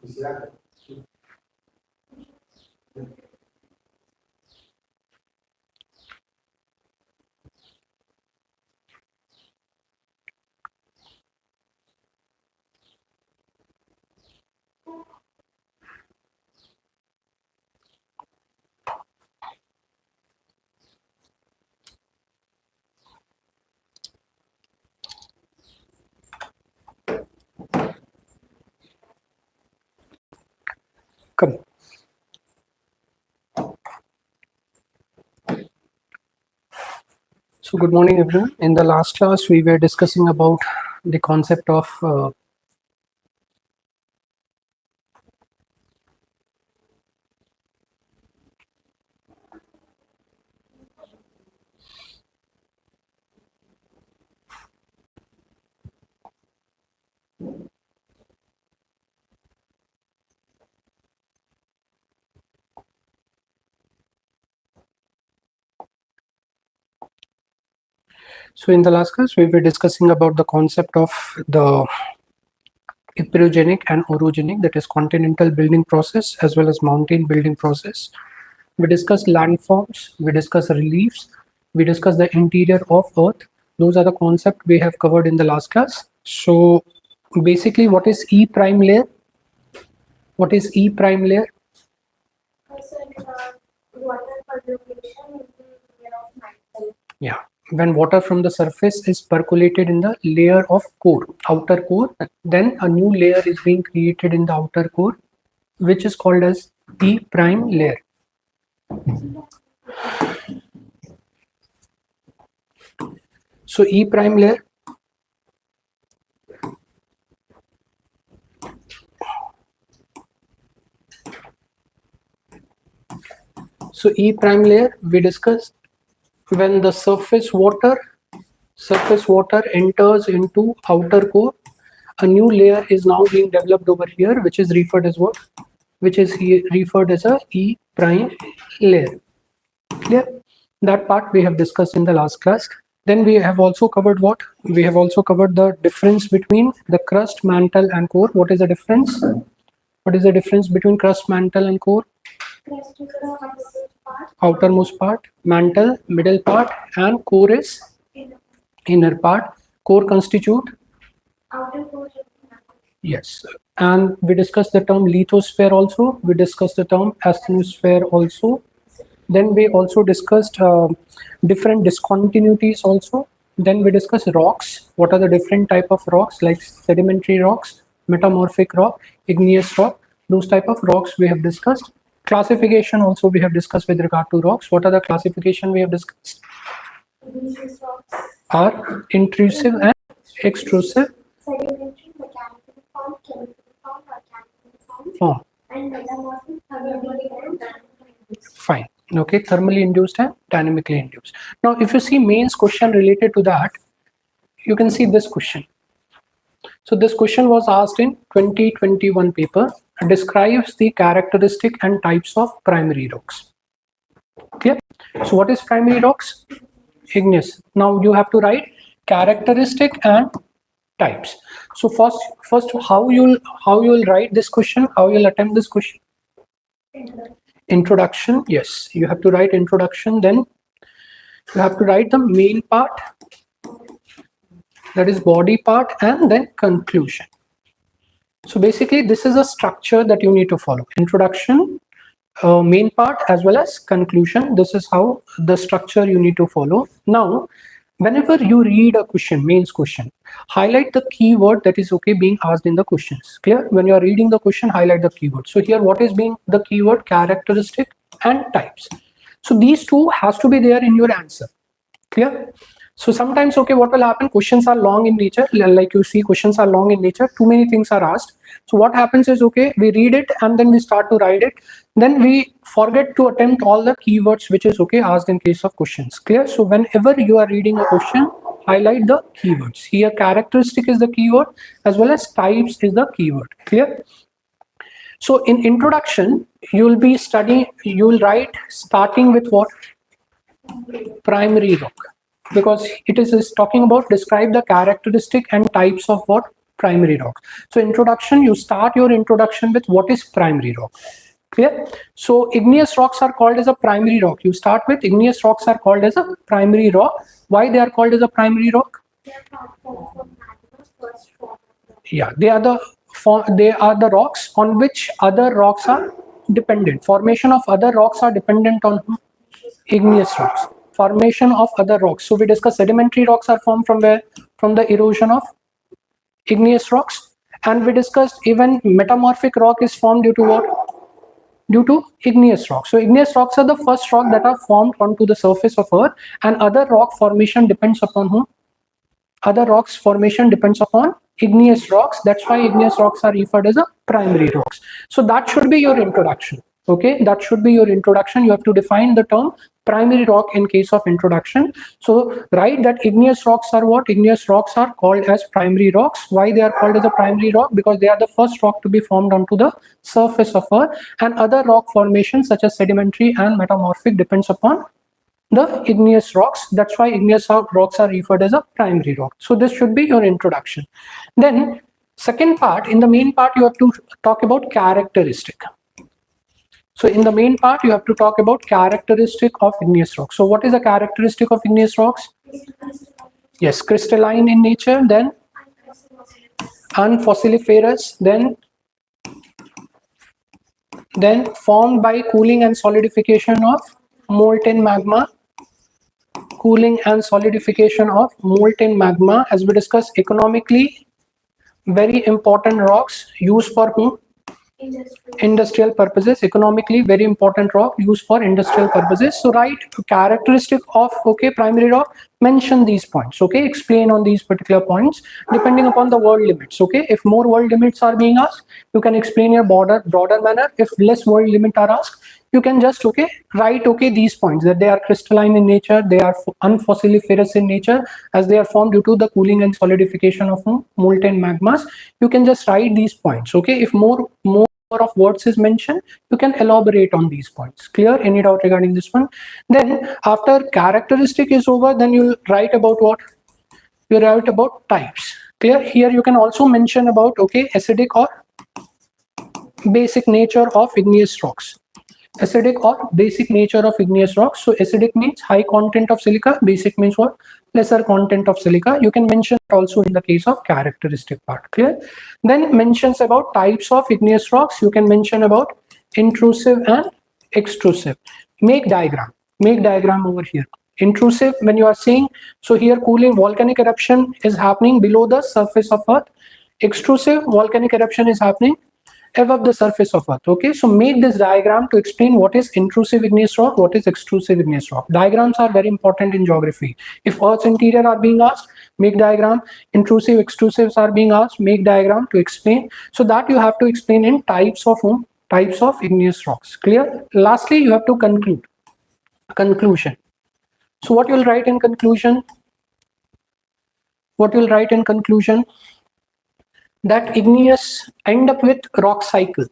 Come. So good morning everyone. In the last class we were discussing about the concept of so in the last class we were discussing about the concept of the epirogenic and orogenic, that is continental building process as well as mountain building process. We discussed landforms, we discussed reliefs, we discussed the interior of earth. Those are the concepts we have covered in the last class. So basically what is E prime layer? What is E prime layer? Yeah, when water from the surface is percolated in the layer of core, outer core, then a new layer is being created in the outer core, which is called as E prime layer. So E prime layer, E prime layer we discussed when the surface water enters into outer core, a new layer is now being developed over here, which is referred as what? Which is referred as a E prime layer. Clear? That part we have discussed in the last class. Then we have also covered what? We have also covered the difference between the crust, mantle and core. What is the difference? What is the difference between crust, mantle and core? Outermost part, mantle, middle part, and core is inner part. Core constitute? Outer core. Yes. And we discussed the term lithosphere also. We discussed the term asthenosphere also. Then we also discussed different discontinuities also. Then we discussed rocks. What are the different type of rocks, like sedimentary rocks, metamorphic rock, igneous rock. Those type of rocks we have discussed. Classification also we have discussed with regard to rocks. What are the classification we have discussed? Are intrusive and extrusive. Sedimentary, mechanical form, chemical form, organic form, and metamorphic, thermally and dynamically induced. Fine. Okay, thermally induced and dynamically induced. Now, if you see mains question related to that, you can see this question. So this question was asked in 2021 paper. Describes the characteristic and types of primary rocks. Clear? So what is primary rocks? Igneous. Now you have to write characteristic and types. So first how you'll write this question, how you'll attempt this question? Introduction. Yes, you have to write introduction. Then you have to write the main part, that is body part, and then conclusion. So basically this is a structure that you need to follow. Introduction, main part, as well as conclusion. This is how the structure you need to follow. Now whenever you read a question, mains question, highlight the keyword that is being asked in the questions. Clear? When you are reading the question, highlight the keyword. So here what is being the keyword? Characteristic and types. So these two has to be there in your answer. Clear? So sometimes what will happen, questions are long in nature, like you see questions are long in nature, too many things are asked. So what happens is we read it and then we start to write it, then we forget to attempt all the keywords which is asked in case of questions. Clear? So whenever you are reading a question, highlight the keywords. Here characteristic is the keyword as well as types is the keyword. Clear? So in introduction you'll be studying, you'll write starting with what? Primary rock, because it is talking about describe the characteristic and types of what? primary rocks. So introduction, you start your introduction with what is primary rock. Clear? So igneous rocks are called as a primary rock. You start with igneous rocks are called as a primary rock. Why they are called as a primary rock? Yeah, they are the rocks on which other rocks are dependent. Formation of other rocks are dependent on igneous rocks. Formation of other rocks. So we discussed sedimentary rocks are formed from where? From the erosion of igneous rocks. And we discussed even metamorphic rock is formed due to what? Due to igneous rocks. So igneous rocks are the first rock that are formed onto the surface of Earth, and other rock formation depends upon whom? Other rocks formation depends upon igneous rocks. That's why igneous rocks are referred as a primary rocks. So that should be your introduction. Okay, that should be your introduction. You have to define the term primary rock in case of introduction. So write that igneous rocks are what? Igneous rocks are called as primary rocks. Why they are called as a primary rock? Because they are the first rock to be formed onto the surface of Earth, and other rock formations such as sedimentary and metamorphic depends upon the igneous rocks. That's why igneous rocks are referred as a primary rock. So this should be your introduction. Then second part, in the main part you have to talk about characteristic. So in the main part you have to talk about characteristic of igneous rocks. So what is the characteristic of igneous rocks? Yes, crystalline in nature, then unfossiliferous, then formed by cooling and solidification of molten magma. Cooling and solidification of molten magma. As we discussed, economically very important rocks used for whom? Industrial purposes. Economically very important rock used for industrial purposes. So write characteristic of primary rock, mention these points. Okay, explain on these particular points depending upon the word limits. Okay, if more word limits are being asked, you can explain your broader manner. If less word limit are asked, you can just write these points, that they are crystalline in nature, they are unfossiliferous in nature, as they are formed due to the cooling and solidification of molten magmas. You can just write these points. Okay, if more of words is mentioned, you can elaborate on these points. Clear? Any doubt regarding this one? Then after characteristic is over, then you'll write about what? You write about types. Clear? Here you can also mention about acidic or basic nature of igneous rocks. Acidic or basic nature of igneous rocks. So acidic means high content of silica, basic means what? Lesser content of silica. You can mention also in the case of characteristic part. Clear? Then mentions about types of igneous rocks. You can mention about intrusive and extrusive. Make diagram over here. Intrusive, when you are saying, so here cooling, volcanic eruption is happening below the surface of Earth. Extrusive, volcanic eruption is happening above the surface of Earth. Okay, so make this diagram to explain what is intrusive igneous rock, what is extrusive igneous rock. Diagrams are very important in geography. If Earth's interior are being asked, make diagram. Intrusive, extrusives are being asked, make diagram to explain. So that you have to explain in types of igneous rocks. Clear? Lastly, you have to conclusion. So what you'll write in conclusion? That igneous end up with rock cycle.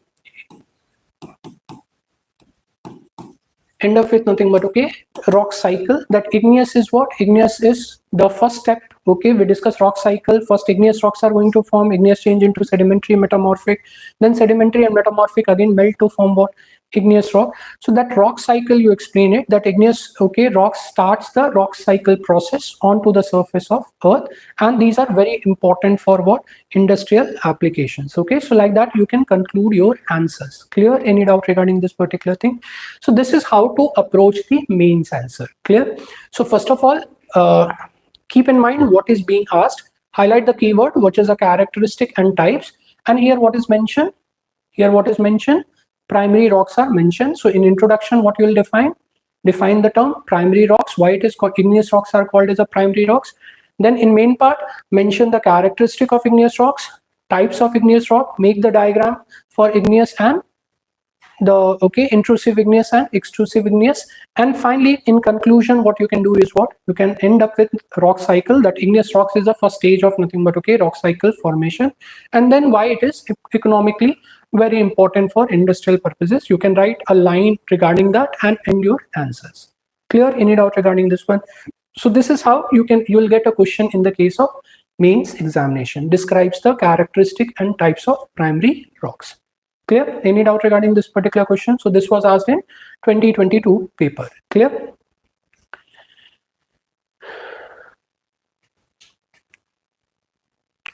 End up with nothing but rock cycle. That igneous is what? Igneous is the first step. Okay, we discussed rock cycle. First igneous rocks are going to form, igneous change into sedimentary, metamorphic, then sedimentary and metamorphic again melt to form what? Igneous rock. So that rock cycle, you explain it, that igneous rock starts the rock cycle process onto the surface of Earth, and these are very important for what? Industrial applications. Okay, so like that you can conclude your answers. Clear? Any doubt regarding this particular thing? So this is how to approach the mains answer. Clear? So first of all, keep in mind what is being asked. Highlight the keyword, which is a characteristic and types, and here what is mentioned? Primary rocks are mentioned. So in introduction, what you will define the term primary rocks, why it is called igneous rocks are called as a primary rocks. Then in main part, mention the characteristic of igneous rocks, types of igneous rock, make the diagram for igneous and the intrusive igneous and extrusive igneous. And finally, in conclusion, what you can do is what? You can end up with rock cycle, that igneous rocks is the first stage of nothing but rock cycle formation, and then why it is economically very important for industrial purposes. You can write a line regarding that and end your answers. Clear? Any doubt regarding this one? So this is how you will get a question in the case of mains examination. Describes the characteristic and types of primary rocks. Clear? Any doubt regarding this particular question? So this was asked in 2022 paper. Clear?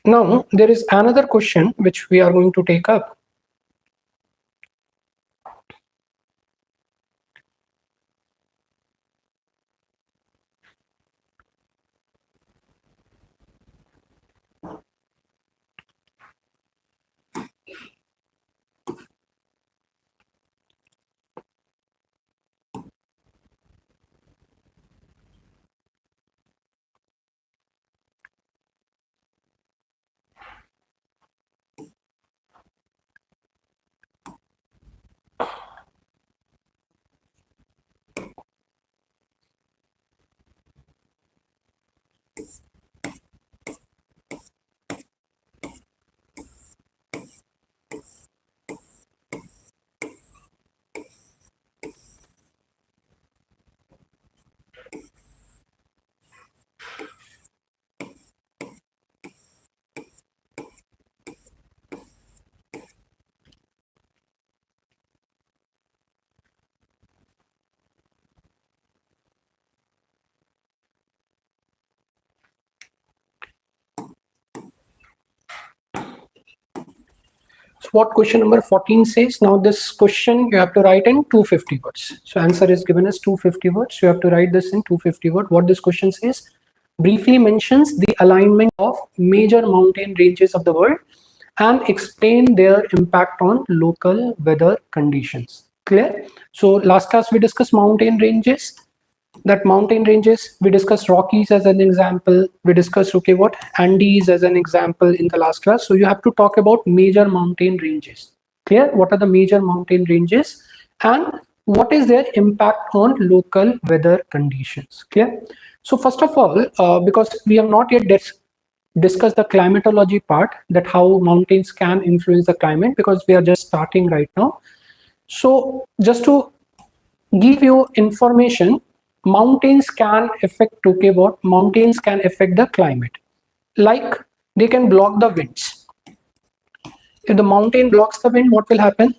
Now there is another question which we are going to take up. So what question number 14 says? Now this question you have to write in 250 words. So answer is given as 250 words. You have to write this in 250 words. What this question says? Briefly mentions the alignment of major mountain ranges of the world and explain their impact on local weather conditions. Clear? So last class we discussed mountain ranges. That mountain ranges, we discussed Rockies as an example. We discussed, okay, what Andes as an example in the last class. So you have to talk about major mountain ranges. Clear? What are the major mountain ranges and what is their impact on local weather conditions? Clear? So first of all, because we have not yet discussed the climatology part, that how mountains can influence the climate, because we are just starting right now. So just to give you information, mountains can affect, okay, what mountains can affect the climate, like they can block the winds. If the mountain blocks the wind, what will happen?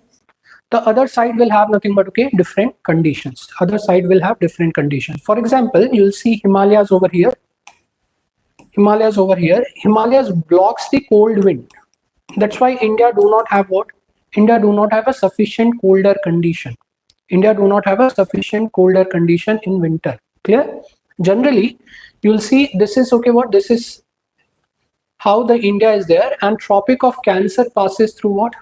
The other side will have nothing but, okay, different conditions. Other side will have different conditions. For example, you'll see Himalayas over here. Himalayas over here. Himalayas blocks the cold wind. That's why India do not have what? India do not have a sufficient colder condition. India do not have a sufficient colder condition in winter. Clear? Generally, you'll see this is, okay, what? This is how the India is there, and Tropic of Cancer passes through what?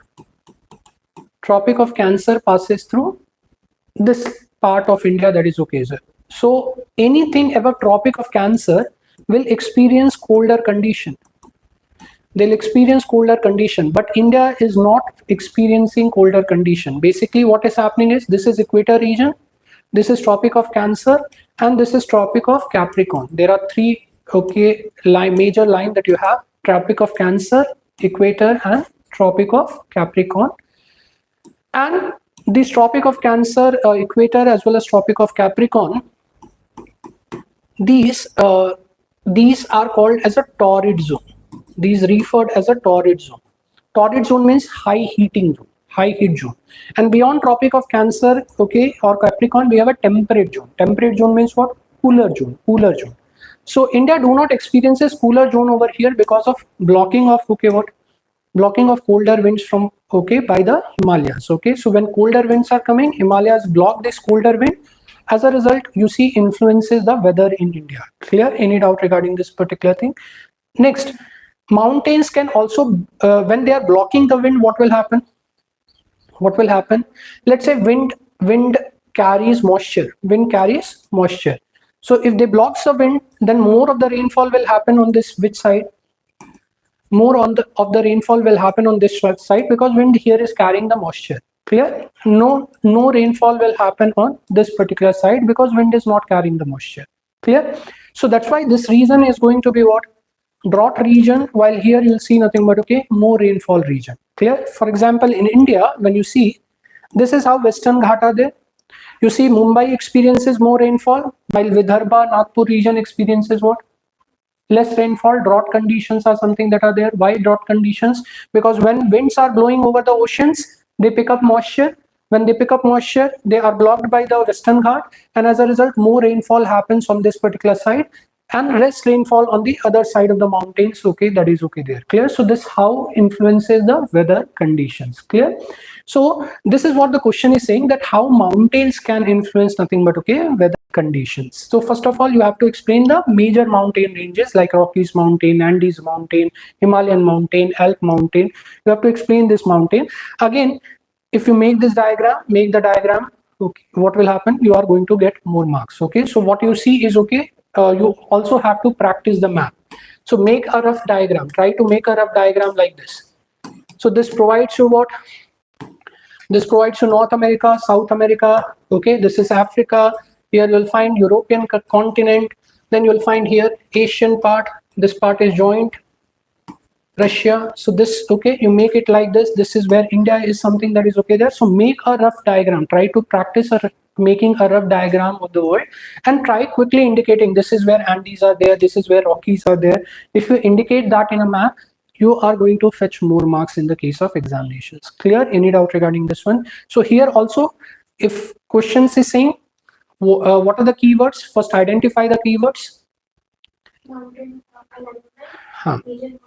Tropic of Cancer passes through this part of India, that is, okay, sir. So anything above Tropic of Cancer will experience colder condition. They'll experience colder condition, but India is not experiencing colder condition. Basically what is happening is, this is equator region, this is Tropic of Cancer, and this is Tropic of Capricorn. There are three, okay, major line that you have: Tropic of Cancer, equator, and Tropic of Capricorn. And this Tropic of Cancer, equator, as well as Tropic of Capricorn, these are called as a torrid zone. These referred as a torrid zone. Torrid zone means high heating zone, high heat zone. And beyond Tropic of Cancer, okay, or Capricorn, we have a temperate zone. Temperate zone means what? Cooler zone, cooler zone. So India do not experiences cooler zone over here because of blocking of, okay, what? Blocking of colder winds from, okay, by the Himalayas. Okay, so when colder winds are coming, Himalayas block this colder wind. As a result, you see influences the weather in India. Clear? Any doubt regarding this particular thing? Next, mountains can also, when they are blocking the wind, what will happen? What will happen? Let's say wind carries moisture. Wind carries moisture. So if they blocks the wind, then more of the rainfall will happen on this which side? More of the rainfall will happen on this side, because wind here is carrying the moisture. Clear? No rainfall will happen on this particular side because wind is not carrying the moisture. Clear? So that's why this region is going to be what? Drought region, while here you'll see nothing but, okay, more rainfall region. Clear? For example, in India, when you see, this is how Western Ghat are there. You see Mumbai experiences more rainfall, while Vidarbha, Nagpur region experiences what? Less rainfall, drought conditions are something that are there. Why drought conditions? Because when winds are blowing over the oceans, they pick up moisture. When they pick up moisture, they are blocked by the Western Ghat, and as a result, more rainfall happens on this particular side, and less rainfall on the other side of the mountains. Okay, that is okay there. Clear? So this how influences the weather conditions. Clear? So this is what the question is saying, that how mountains can influence nothing but okay weather conditions. So first of all, you have to explain the major mountain ranges like Rockies Mountain, Andes Mountain, Himalayan Mountain, Alp Mountain. You have to explain this mountain. Again, if you make this diagram, make the diagram, okay, what will happen? You are going to get more marks. Okay, so what you see is okay. You also have to practice the map. So make a rough diagram. Try to make a rough diagram like this. So this provides you what? This provides you North America, South America. Okay, this is Africa. Here you'll find European continent. Then you'll find here Asian part. This part is joint. Russia. So this, okay, you make it like this. This is where India is something that is okay there. So make a rough diagram. Try to practice making a rough diagram of the world, and try quickly indicating this is where Andes are there, this is where Rockies are there. If you indicate that in a map, you are going to fetch more marks in the case of examinations. Clear? Any doubt regarding this one? So here also, if questions is saying what are the keywords, first identify the keywords. Mountain alignment, Huh. region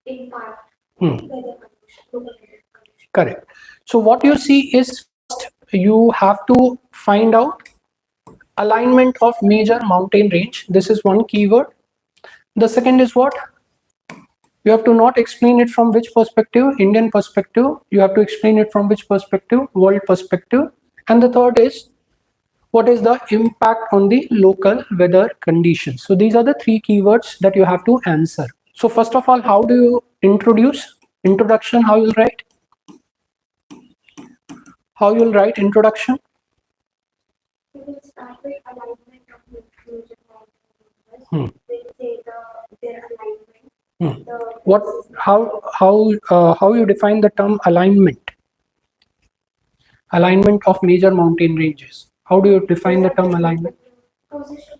in part, Hmm. weather condition, local weather condition. Correct. So what you see is first you have to find out alignment of major mountain range. This is one keyword. The second is what? You have to not explain it from which perspective, Indian perspective. You have to explain it from which perspective, world perspective. And the third is what is the impact on the local weather conditions. So these are the three keywords that you have to answer. So first of all, how do you introduce? Introduction, how you'll write? How you'll write introduction? We will start with alignment of major mountain ranges. We'll say their alignment. What? How you define the term alignment? Alignment of major mountain ranges. How do you define the term alignment? Position.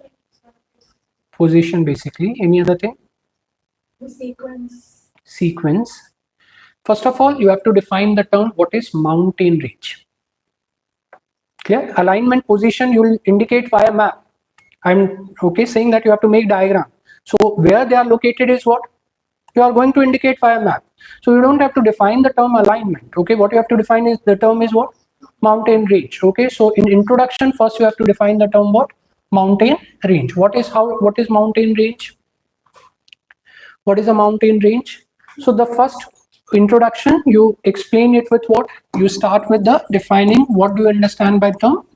Position, basically. Any other thing? The sequence. Sequence. First of all, you have to define the term what is mountain range. Clear? Alignment, position, you will indicate via map. I'm okay saying that you have to make diagram. So where they are located is what? You are going to indicate via map. So you don't have to define the term alignment. Okay, what you have to define is the term is what? Mountain range. Okay, so in introduction, first you have to define the term what? Mountain range. What is mountain range? What is a mountain range? So the first introduction, you explain it with what? You start with the defining what do you understand by term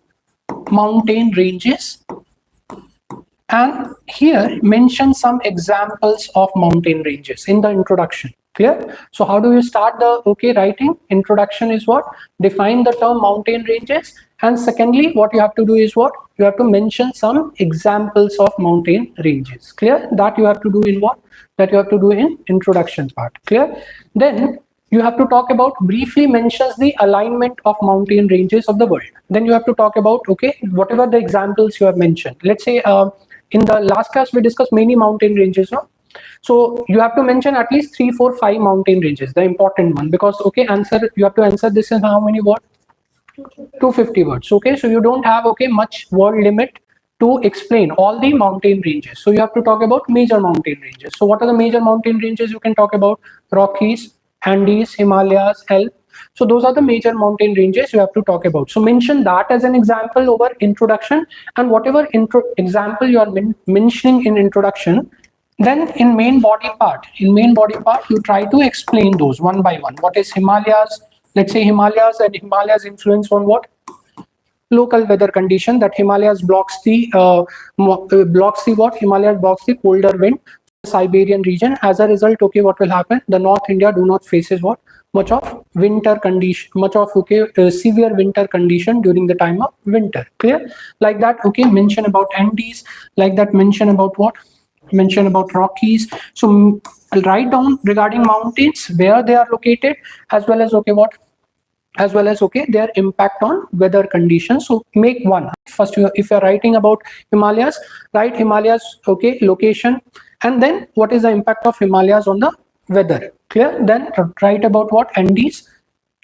mountain ranges, and here mention some examples of mountain ranges in the introduction. Clear? So how do you start the writing? Introduction is what? Define the term mountain ranges, and secondly what you have to do is what? You have to mention some examples of mountain ranges. Clear? That you have to do in what? That you have to do in introduction part. Clear? Then you have to talk about, briefly mentions the alignment of mountain ranges of the world. Then you have to talk about whatever the examples you have mentioned. Let's say in the last class we discussed many mountain ranges, no? So you have to mention at least 3, 4, 5 mountain ranges, the important one, because you have to answer this in how many words? 250 words. Okay, so you don't have much word limit to explain all the mountain ranges. So you have to talk about major mountain ranges. So what are the major mountain ranges you can talk about? Rockies, Andes, Himalayas, Alps. So those are the major mountain ranges you have to talk about. So mention that as an example over introduction, and whatever example you are mentioning in introduction, then in main body part, you try to explain those one by one. What is Himalayas? Let's say Himalayas, and Himalayas influence on what? Local weather condition, that Himalayas blocks the what? Himalayas blocks the colder wind, Siberian region. As a result, what will happen? The North India do not faces what? Much of winter condition, severe winter condition during the time of winter. Clear? Like that, mention about Andes, like that, mention about what? Mention about Rockies. So I'll write down regarding mountains, where they are located, as well as what? as well as their impact on weather conditions. So make one. First, if you're writing about Himalayas, write Himalayas location, and then what is the impact of Himalayas on the weather. Clear? Then write about what Andes,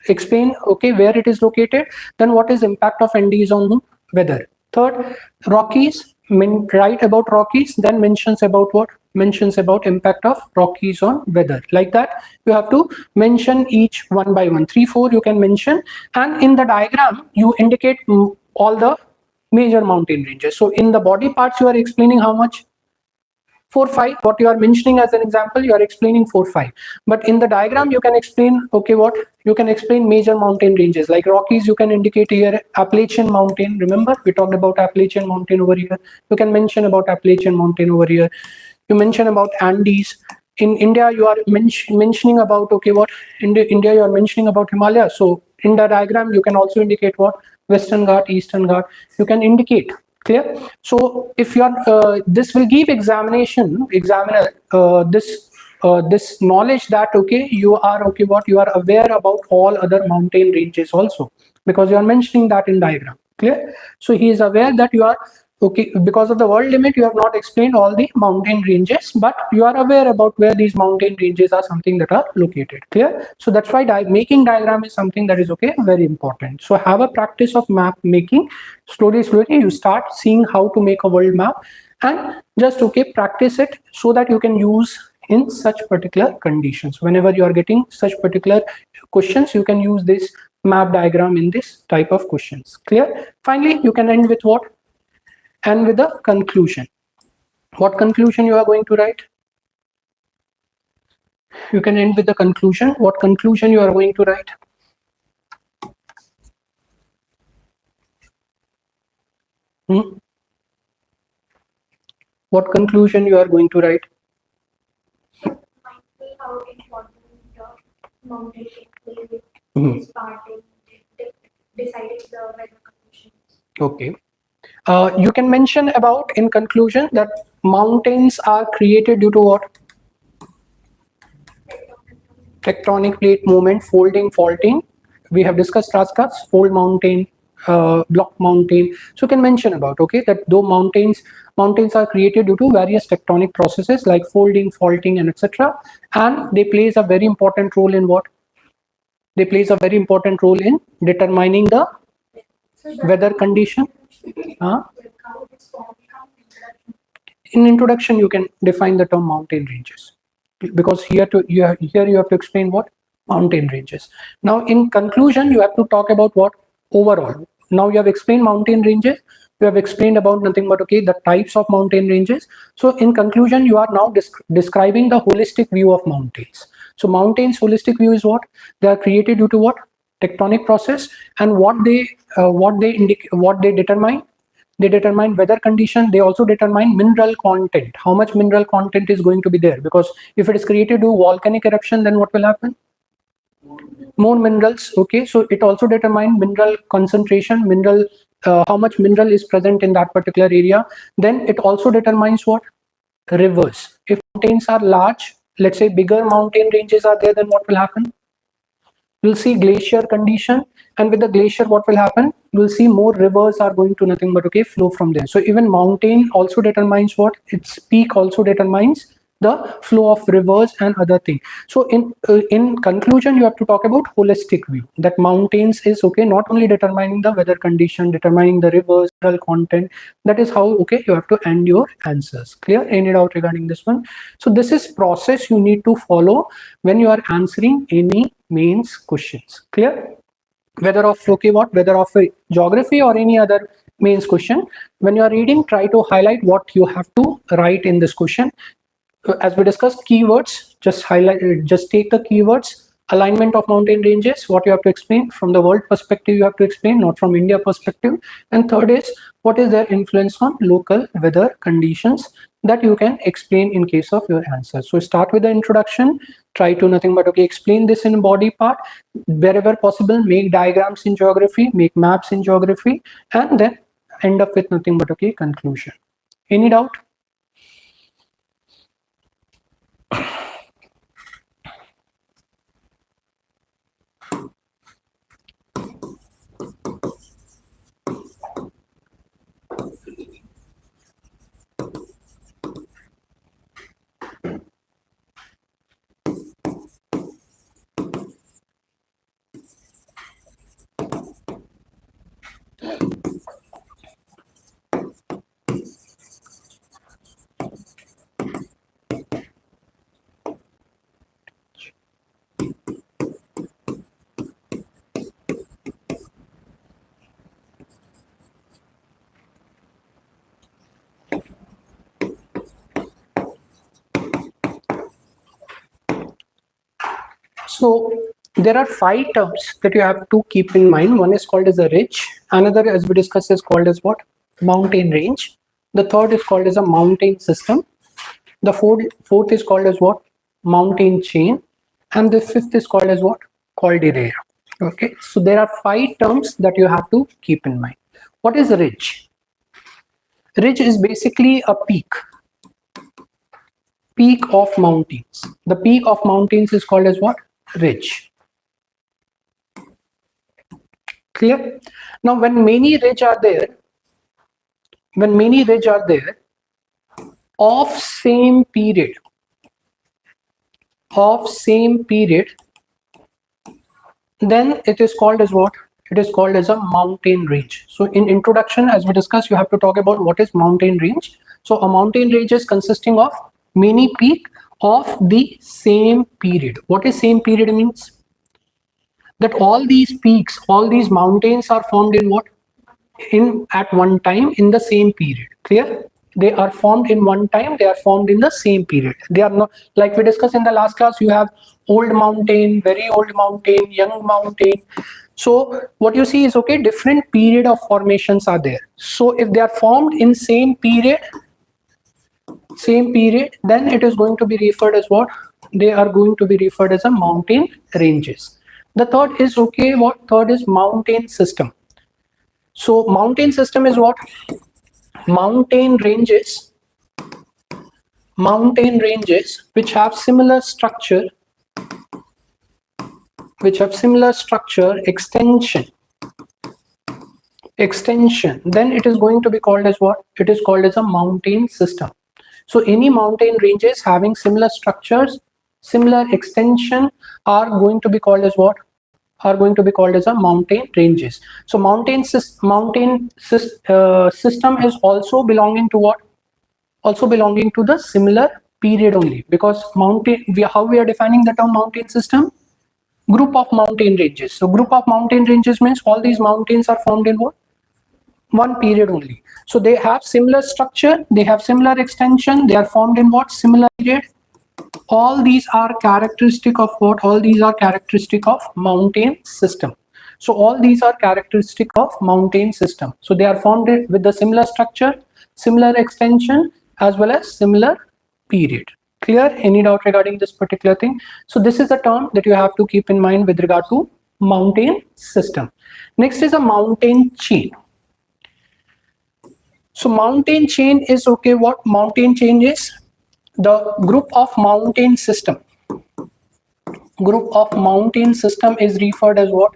explain where it is located, then what is impact of Andes on the weather. Third, Rockies, write about Rockies, then mentions about what? Mentions about impact of Rockies on weather. Like that, you have to mention each one by one. 3, 4 you can mention, and in the diagram you indicate all the major mountain ranges. So in the body parts you are explaining how much? 4, 5. What you are mentioning as an example, you are explaining 4, 5. But in the diagram you can explain what? You can explain major mountain ranges. Like Rockies, you can indicate here Appalachian Mountain. Remember we talked about Appalachian Mountain over here. You can mention about Appalachian Mountain over here. You mention about Andes. In India you are mentioning about what? In India you are mentioning about Himalaya. So in the diagram you can also indicate what? Western Ghat, Eastern Ghat. You can indicate. Clear? So if you are this will give examiner this knowledge that you are what? You are aware about all other mountain ranges also, because you are mentioning that in diagram. Clear? So he is aware that you are because of the word limit you have not explained all the mountain ranges, but you are aware about where these mountain ranges are, something that are located. Clear? So that's why making diagram is something that is very important. So have a practice of map making. Slowly you start seeing how to make a world map, and just practice it so that you can use in such particular conditions. Whenever you are getting such particular questions, you can use this map diagram in this type of questions. Clear? Finally, you can end with what? And with the conclusion. What conclusion you are going to write? You can end with the conclusion. What conclusion you are going to write? What conclusion you are going to write? How important mountain is part in deciding the weather conditions. Okay. You can mention about in conclusion that mountains are created due to what? Tectonic plate movement, folding, faulting. We have discussed Raskas, fold mountain, block mountain. So you can mention about that though mountains are created due to various tectonic processes like folding, faulting, and etc. And they plays a very important role in what? They plays a very important role in determining the weather condition. In introduction, you can define the term mountain ranges, because here you have to explain what? Mountain ranges. Now in conclusion, you have to talk about what? Overall. Now you have explained mountain ranges, you have explained about nothing but the types of mountain ranges. So in conclusion, you are now describing the holistic view of mountains. So mountains holistic view is what? They are created due to what? Tectonic process. And what they determine? They determine weather condition. They also determine mineral content, how much mineral content is going to be there, because if it is created due to volcanic eruption, then what will happen? More minerals. So it also determines mineral concentration, mineral how much mineral is present in that particular area. Then it also determines what? Rivers. If mountains are large, let's say bigger mountain ranges are there, then what will happen? You'll see glacier condition, and with the glacier what will happen? You'll see more rivers are going to nothing but flow from there. So even mountain also determines what? Its peak also determines the flow of rivers and other thing. So in conclusion, you have to talk about holistic view, that mountains is not only determining the weather condition, determining the rivers, mineral content. That is how you have to end your answers. Clear? Any doubt regarding this one? So this is process you need to follow when you are answering any mains questions. Clear? Whether of whether of geography or any other mains question, when you are reading, try to highlight what you have to write in this question. As we discussed, keywords, just take the keywords. Alignment of mountain ranges, what you have to explain from the world perspective, you have to explain, not from India perspective. And third is, what is their influence on local weather conditions, that you can explain in case of your answer. So start with the introduction, try to nothing but explain this in body part. Wherever possible, make diagrams in geography, make maps in geography, and then end up with nothing but conclusion. Any doubt? So there are 5 terms that you have to keep in mind. One is called as a ridge. Another, as we discussed, is called as what? Mountain range. The third is called as a mountain system. The fourth is called as what? Mountain chain. And the fifth is called as what? Caldera. Okay. So there are 5 terms that you have to keep in mind. What is a ridge? Ridge is basically a peak of mountains. The peak of mountains is called as what? Ridge. Clear? Now when many ridge are there of same period, then it is called as what? It is called as a mountain range. So in introduction, as we discussed, you have to talk about what is mountain range. So a mountain range is consisting of many peak of the same period. What is same period means? That all these peaks, all these mountains are formed in what? At one time in the same period. Clear? They are formed in one time, they are formed in the same period. They are not, like we discussed in the last class, you have old mountain, very old mountain, young mountain. So what you see is, okay, different period of formations are there. So if they are formed in same period, then it is going to be referred as what? They are going to be referred as a mountain ranges. The third is, okay, what? Third is mountain system. So mountain system is what? Mountain ranges which have similar structure, extension, then it is going to be called as what? It is called as a mountain system. So any mountain ranges having similar structures, similar extension are going to be called as what? Are going to be called as a mountain ranges. So mountain system is also belonging to what? Also belonging to the similar period only, because how we are defining the term mountain system? Group of mountain ranges. So group of mountain ranges means all these mountains are formed in what? One period only. So they have similar structure, they have similar extension, they are formed in what? Similar period. All these are characteristic of what? All these are characteristic of mountain system. So all these are characteristic of mountain system. So they are formed with the similar structure, similar extension, as well as similar period. Clear? Any doubt regarding this particular thing? So this is a term that you have to keep in mind with regard to mountain system. Next is a mountain chain. So mountain chain is, okay, what? Mountain chain is the group of mountain system. Group of mountain system is referred as what?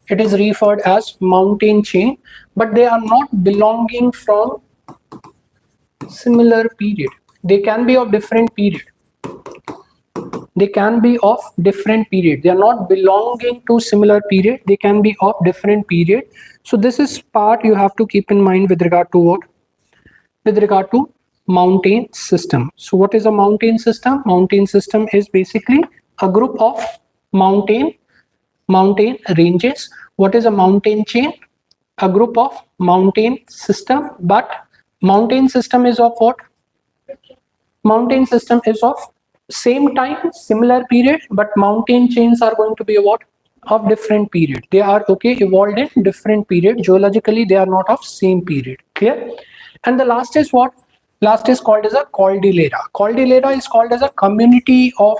It is referred as mountain chain, but they are not belonging from similar period. They can be of different period. They can be of different period. They are not belonging to similar period. They can be of different period. So this is part you have to keep in mind with regard to what? With regard to mountain system. So what is a mountain system? Mountain system is basically a group of mountain ranges. What is a mountain chain? A group of mountain system. But mountain system is of what? Mountain system is of same time, similar period, but mountain chains are going to be what? Of different period. They are, okay, evolved in different period. Geologically, they are not of same period. Clear? And the last is what? Last is called as a caldera. Caldera is called as a community of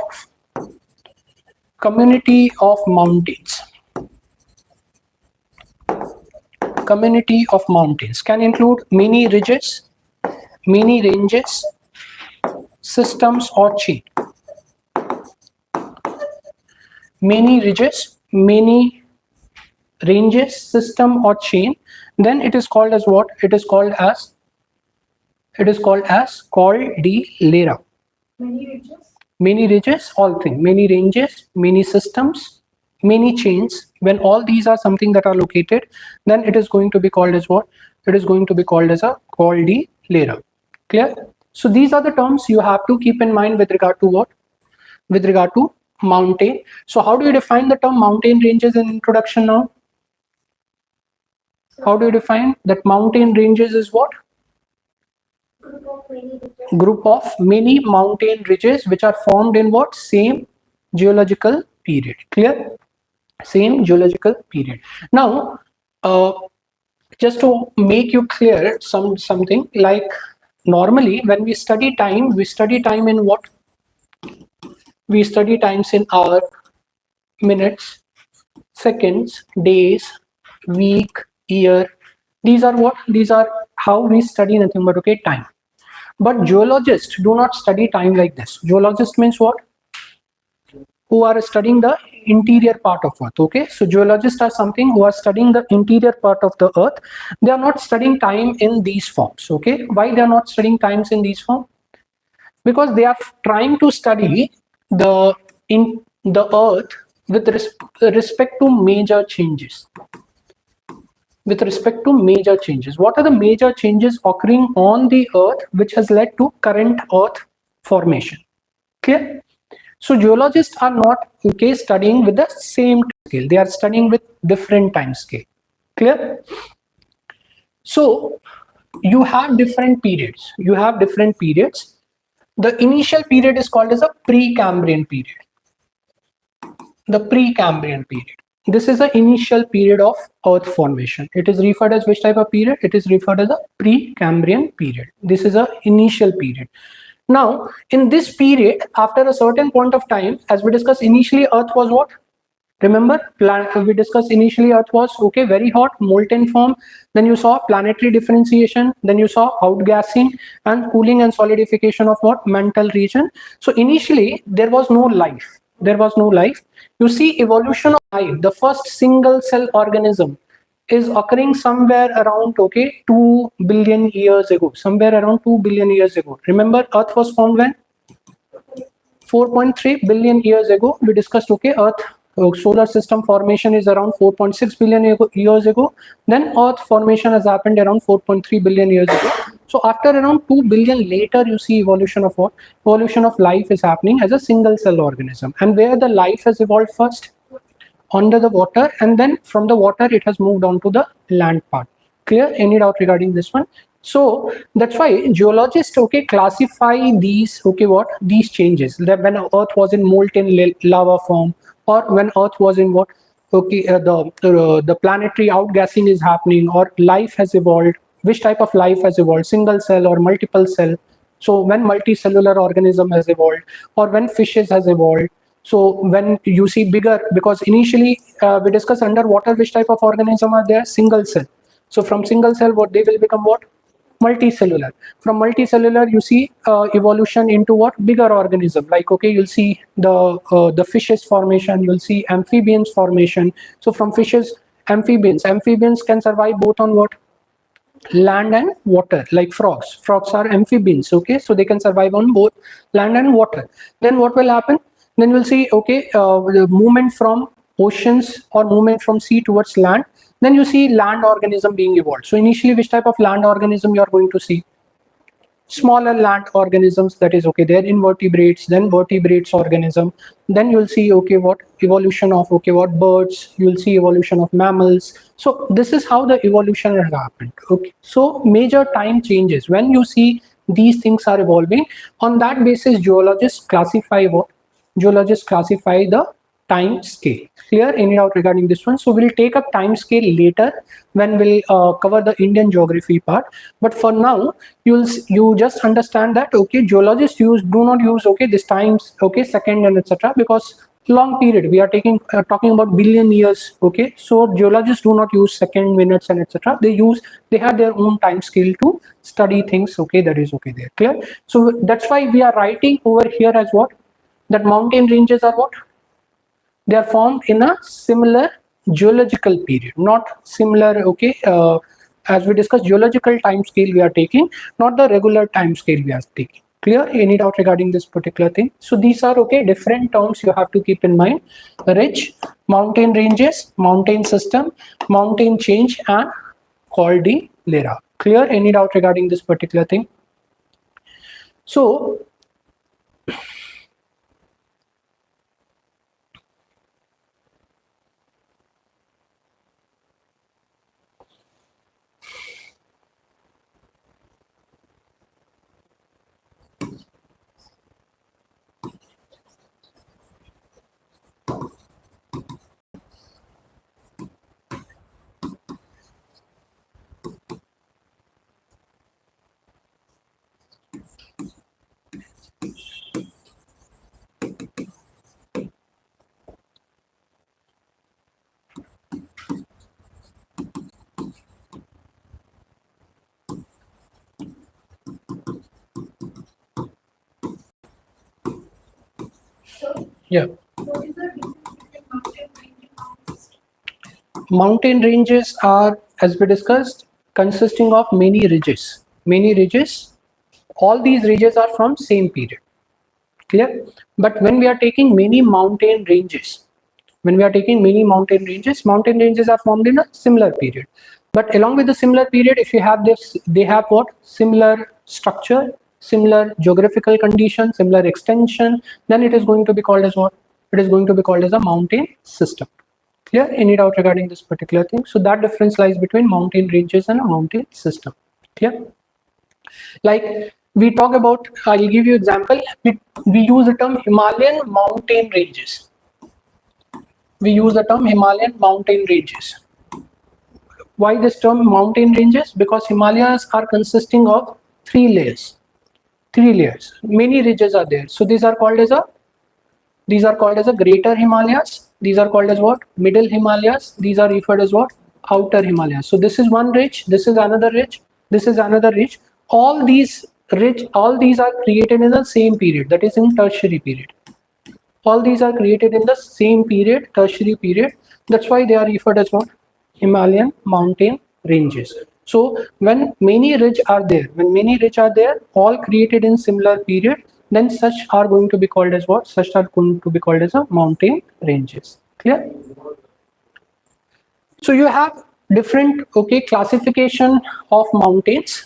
mountains. Community of mountains can include many ridges, many ranges, systems or chain. Many ridges, many ranges, system or chain. Then it is called as what? It is called as caldera. Many ridges, all things. Many ranges, many systems, many chains. When all these are something that are located, then it is going to be called as what? It is going to be called as a caldera. Clear? So these are the terms you have to keep in mind with regard to what? With regard to mountain. So how do you define the term mountain ranges in introduction now? How do you define that mountain ranges is what? Group of many mountain ridges which are formed in what? Same geological period. Clear? Same geological period. Now, just to make you clear something, like normally when we study time in what? We study times in hour, minutes, seconds, days, week, year. These are what? These are how we study nothing but okay, time. But geologists do not study time like this. Geologist means what? Who are studying the interior part of earth. Okay, so geologists are something who are studying the interior part of the earth. They are not studying time in these forms. Okay, why they are not studying times in these forms? Because they are trying to study the in the earth with respect to major changes. With respect to major changes, what are the major changes occurring on the earth which has led to current earth formation? Clear? So geologists are not okay studying with the same scale. They are studying with different time scale. Clear? So you have different periods. You have different periods. The initial period is called as a Precambrian period. The Precambrian period. This is the initial period of earth formation. It is referred as which type of period? It is referred as a Precambrian period. This is the initial period. Now, in this period, after a certain point of time, as we discussed initially, earth was what? Remember, we discussed initially earth was okay, very hot, molten form. Then you saw planetary differentiation. Then you saw outgassing and cooling and solidification of what? Mantle region. So initially, there was no life. There was no life. You see evolution of life. The first single cell organism is occurring somewhere around 2 billion years ago. Somewhere around 2 billion years ago. Remember, earth was formed when? 4.3 billion years ago. We discussed earth solar system formation is around 4.6 billion years ago. Then earth formation has happened around 4.3 billion years ago. So after around 2 billion later, you see evolution of what? Evolution of life is happening as a single cell organism. And where the life has evolved first? Under the water, and then from the water it has moved on to the land part. Clear? Any doubt regarding this one? So that's why geologists classify these these changes, that when earth was in molten lava form, or when earth was in what the planetary outgassing is happening, or life has evolved. Which type of life has evolved? Single cell or multiple cell? So when multicellular organism has evolved, or when fishes has evolved. So when you see bigger, because initially we discussed underwater which type of organism are there? Single cell. So from single cell, what they will become? What? Multicellular. From multicellular, you see evolution into what? Bigger organism. Like you'll see the fishes formation. You'll see amphibians formation. So from fishes, amphibians can survive both on what? Land and water. Like frogs are amphibians. Okay, so they can survive on both land and water. Then what will happen? Then we'll see the movement from oceans or movement from sea towards land. Then you see land organism being evolved. So initially, which type of land organism you are going to see? Smaller land organisms, that is they're invertebrates, then vertebrates organism. Then you'll see what? Evolution of what? Birds. You'll see evolution of mammals. So this is how the evolution has happened. Okay, so major time changes when you see these things are evolving. On that basis, geologists classify what? Geologists classify the time scale. Clear? Any doubt regarding this one? So we'll take up time scale later when we'll cover the Indian geography part. But for now, you just understand that geologists do not use this times second and etc. because long period we are talking about billion years. So geologists do not use second, minutes and etc. They have their own time scale to study things. That is there. Clear? So that's why we are writing over here as what? That mountain ranges are what? They are formed in a similar geological period, not similar, as we discussed, geological time scale we are taking, not the regular time scale we are taking. Clear? Any doubt regarding this particular thing? So these are different terms you have to keep in mind. Ridge, mountain ranges, mountain system, mountain change, and caldera. Clear? Any doubt regarding this particular thing? So Yeah. Mountain ranges are, as we discussed, consisting of many ridges. Many ridges. All these ridges are from same period. Clear? But when we are taking many mountain ranges, mountain ranges are formed in a similar period. But along with the similar period, if you have this, they have what? Similar structure, similar geographical condition, similar extension, then it is going to be called as what? It is going to be called as a mountain system. Clear? Any doubt regarding this particular thing? So that difference lies between mountain ranges and a mountain system. Clear? Like we talk about, I'll give you example. We use the term Himalayan mountain ranges. We use the term Himalayan mountain ranges. Why this term mountain ranges? Because Himalayas are consisting of three layers. Many ridges are there. So these are called as a greater Himalayas. These are called as what? Middle Himalayas. These are referred as what? Outer Himalayas. So this is one ridge, this is another ridge, this is another ridge. All these are created in the same period, that is in tertiary period. All these are created in the same period, tertiary period. That's why they are referred as what? Himalayan mountain ranges. So when many ridges are there, all created in similar period, then such are going to be called as what? Such are going to be called as a mountain ranges. Clear? So you have different classification of mountains.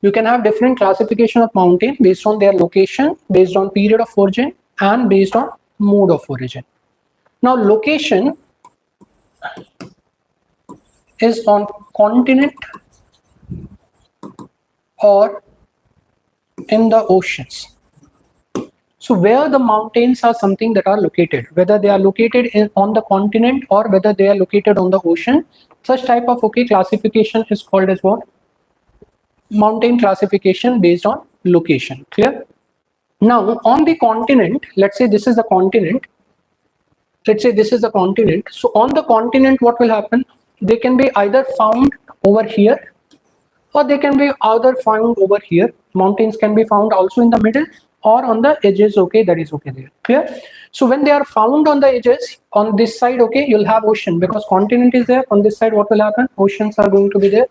You can have different classification of mountain based on their location, based on period of origin, and based on mode of origin. Now location is on continent or in the oceans. So where the mountains are something that are located, whether they are located on the continent or whether they are located on the ocean, such type of classification is called as what? Mountain classification based on location. Clear? Now on the continent, let's say this is the continent. So on the continent, what will happen? They can be either found over here or they can be either found over here. Mountains can be found also in the middle or on the edges. That is there. Clear? So when they are found on the edges, on this side, you'll have ocean because continent is there. On this side, what will happen? Oceans are going to be there.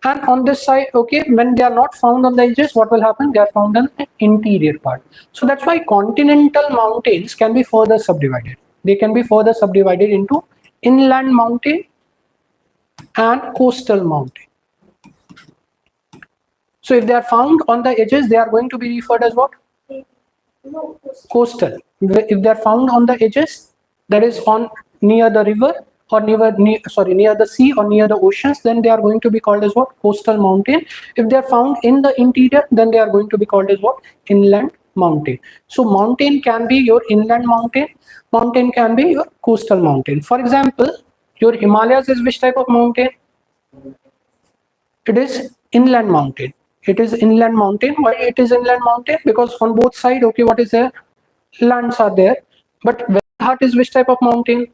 And on this side, when they are not found on the edges, what will happen? They are found in the interior part. So that's why continental mountains can be further subdivided. They can be further subdivided into inland mountain and coastal mountain. So if they are found on the edges, they are going to be referred as what? Coastal. If they are found on the edges, that is on near the river or near the sea or near the oceans, then they are going to be called as what? Coastal mountain. If they are found in the interior, then they are going to be called as what? Inland mountain. So mountain can be your inland mountain can be your coastal mountain. For example, your Himalayas is which type of mountain? It is inland mountain. It is inland mountain. Why it is inland mountain? Because on both sides, what is there? Lands are there. But Western Ghat is which type of mountain?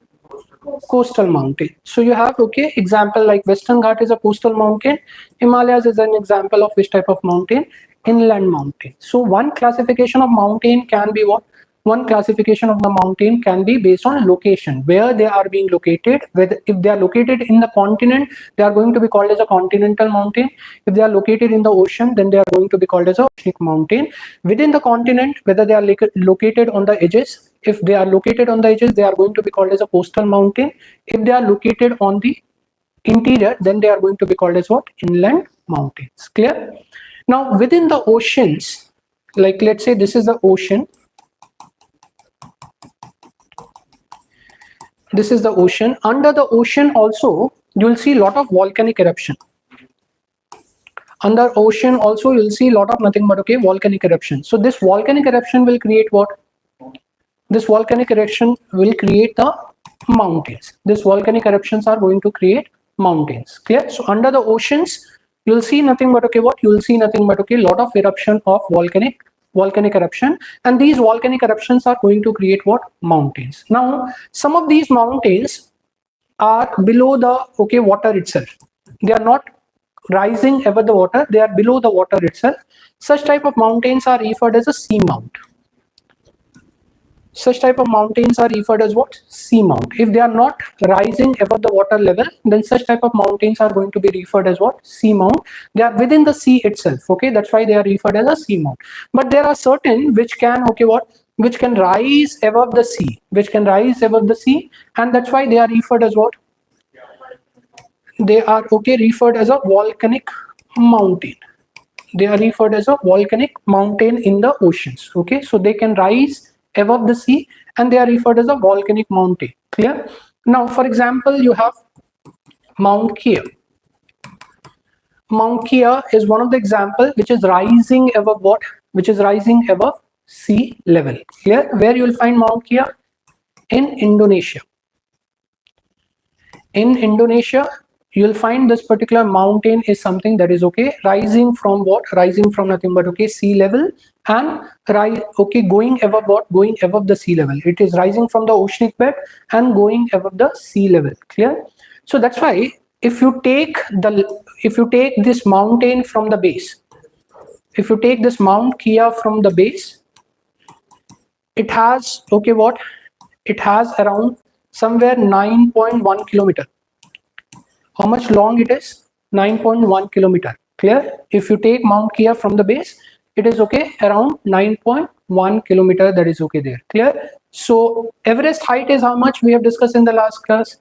Coastal mountain. So you have example like Western Ghat is a coastal mountain. Himalayas is an example of which type of mountain? Inland mountain. So one classification of mountain can be what? One classification of the mountain can be based on location, where they are being located. Whether if they are located in the continent, they are going to be called as a continental mountain. If they are located in the ocean, then they are going to be called as a oceanic mountain. Within the continent, whether they are located on the edges, if they are located on the edges, they are going to be called as a coastal mountain. If they are located on the interior, then they are going to be called as what? Inland mountains. Clear? Now within the oceans, like let's say this is the ocean. This is the ocean. Under the ocean also, you will see a lot of volcanic eruption. Under ocean also, you will see a lot of nothing but volcanic eruption. So this volcanic eruption will create what? This volcanic eruption will create the mountains. These volcanic eruptions are going to create mountains. Clear? So under the oceans, you'll see nothing but okay, what you'll see nothing but okay, lot of eruption of volcanic eruption, and these volcanic eruptions are going to create what? Mountains. Now some of these mountains are below the okay water itself. They are not rising above the water, they are below the water itself. Such type of mountains are referred as a seamount. Such type of mountains are referred as what? Seamount. If they are not rising above the water level, then such type of mountains are going to be referred as what? Seamount. They are within the sea itself. Okay, that's why they are referred as a seamount. But there are certain which can okay, what? Which can rise above the sea, which can rise above the sea, and that's why they are referred as what? They are okay referred as a volcanic mountain. They are referred as a volcanic mountain in the oceans. Okay, so they can rise above the sea and they are referred as a volcanic mountain. Clear? Now for example, you have Mount Kia. Mount Kia is one of the example which is rising above what? Which is rising above sea level. Clear? Where you will find Mount Kia? In Indonesia. In Indonesia, you'll find this particular mountain is something that is okay rising from what? Rising from nothing but okay sea level, and okay going above what? Going above the sea level. It is rising from the oceanic bed and going above the sea level. Clear? So that's why if you take this mountain from the base, if you take this Mount Kia from the base, it has okay what? It has around somewhere 9.1 kilometer. How much long it is? 9.1 kilometer. Clear? If you take Mount Kia from the base, it is okay around 9.1 kilometer. That is okay there. Clear? So Everest height is how much? We have discussed in the last class.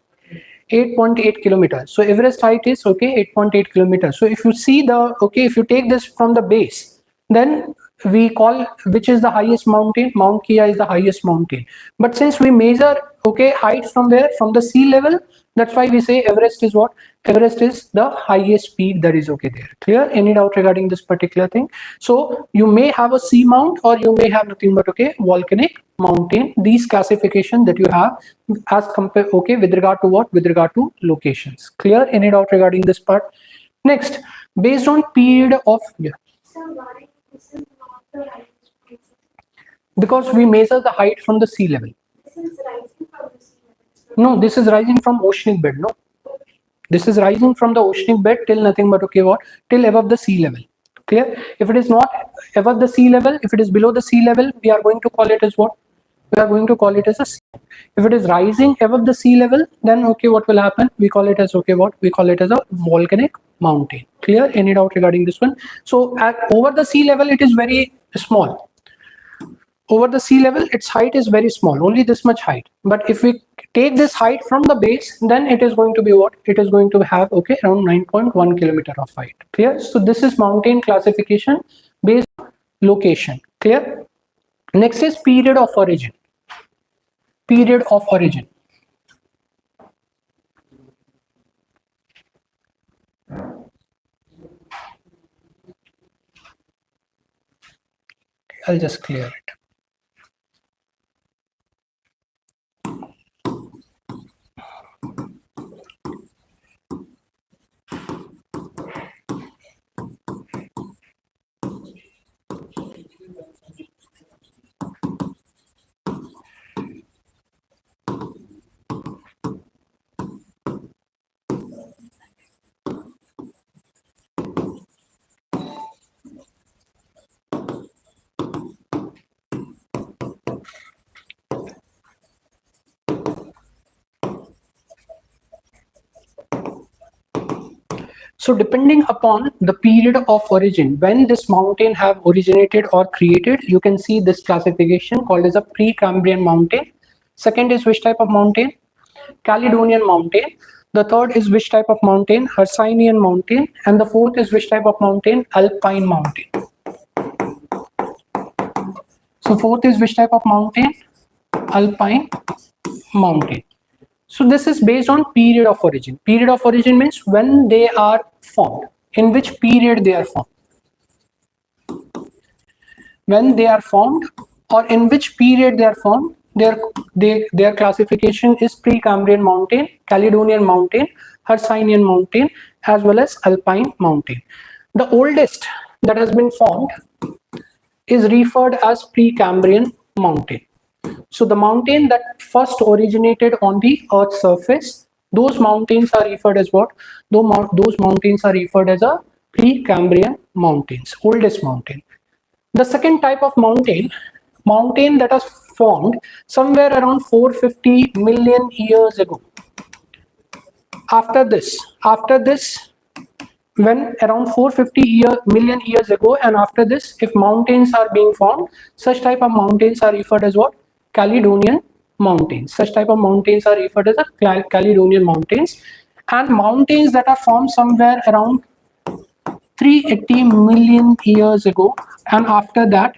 8.8 kilometers. So Everest height is okay 8.8 kilometers. So if you see the okay, if you take this from the base, then we call which is the highest mountain? Mount Kia is the highest mountain. But since we measure okay height from where? From the sea level, that's why we say Everest is what? Everest is the highest peak that is okay there. Clear? Any doubt regarding this particular thing? So you may have a sea mount or you may have nothing but okay volcanic mountain. These classification that you have as compared okay with regard to what? With regard to locations. Clear? Any doubt regarding this part? Next, based on period of So why this is not the highest point? because we measure the height from the sea level. This is rising from the sea level. No, this is rising from oceanic bed. No, this is rising from the oceanic bed till nothing but okay what? Till above the sea level. Clear? If it is not above the sea level, if it is below the sea level, we are going to call it as what? We are going to call it as a sea. If it is rising above the sea level, then okay, what will happen? We call it as okay what? We call it as a volcanic mountain. Clear? Any doubt regarding this one? So over the sea level, it is very small. Over the sea level, its height is very small, only this much height. But if we take this height from the base, then it is going to be what? It is going to have okay around 9.1 kilometer of height. Clear? So this is mountain classification based on location. Clear? Next is period of origin. Period of origin. I'll just clear it. So depending upon the period of origin, when this mountain have originated or created, you can see this classification called as a Precambrian mountain. Second is which type of mountain? Caledonian mountain. The third is which type of mountain? Hercynian mountain. And the fourth is which type of mountain? Alpine mountain. So fourth is which type of mountain? Alpine mountain. So this is based on period of origin. Period of origin means when they are formed. In which period they are formed. When they are formed or in which period they are formed. Their classification is Precambrian mountain, Caledonian mountain, Hercynian mountain, as well as alpine mountain. The oldest that has been formed is referred as Precambrian mountain. So the mountain that first originated on the Earth's surface, those mountains are referred as what? Those mountains are referred as a Precambrian mountains, oldest mountain. The second type of mountain that has formed somewhere around 450 million years ago. After this, when around 450 million years ago, and after this, if mountains are being formed, such type of mountains are referred as what? Caledonian mountains. Such type of mountains are referred as a Caledonian mountains. And mountains that are formed somewhere around 380 million years ago, and after that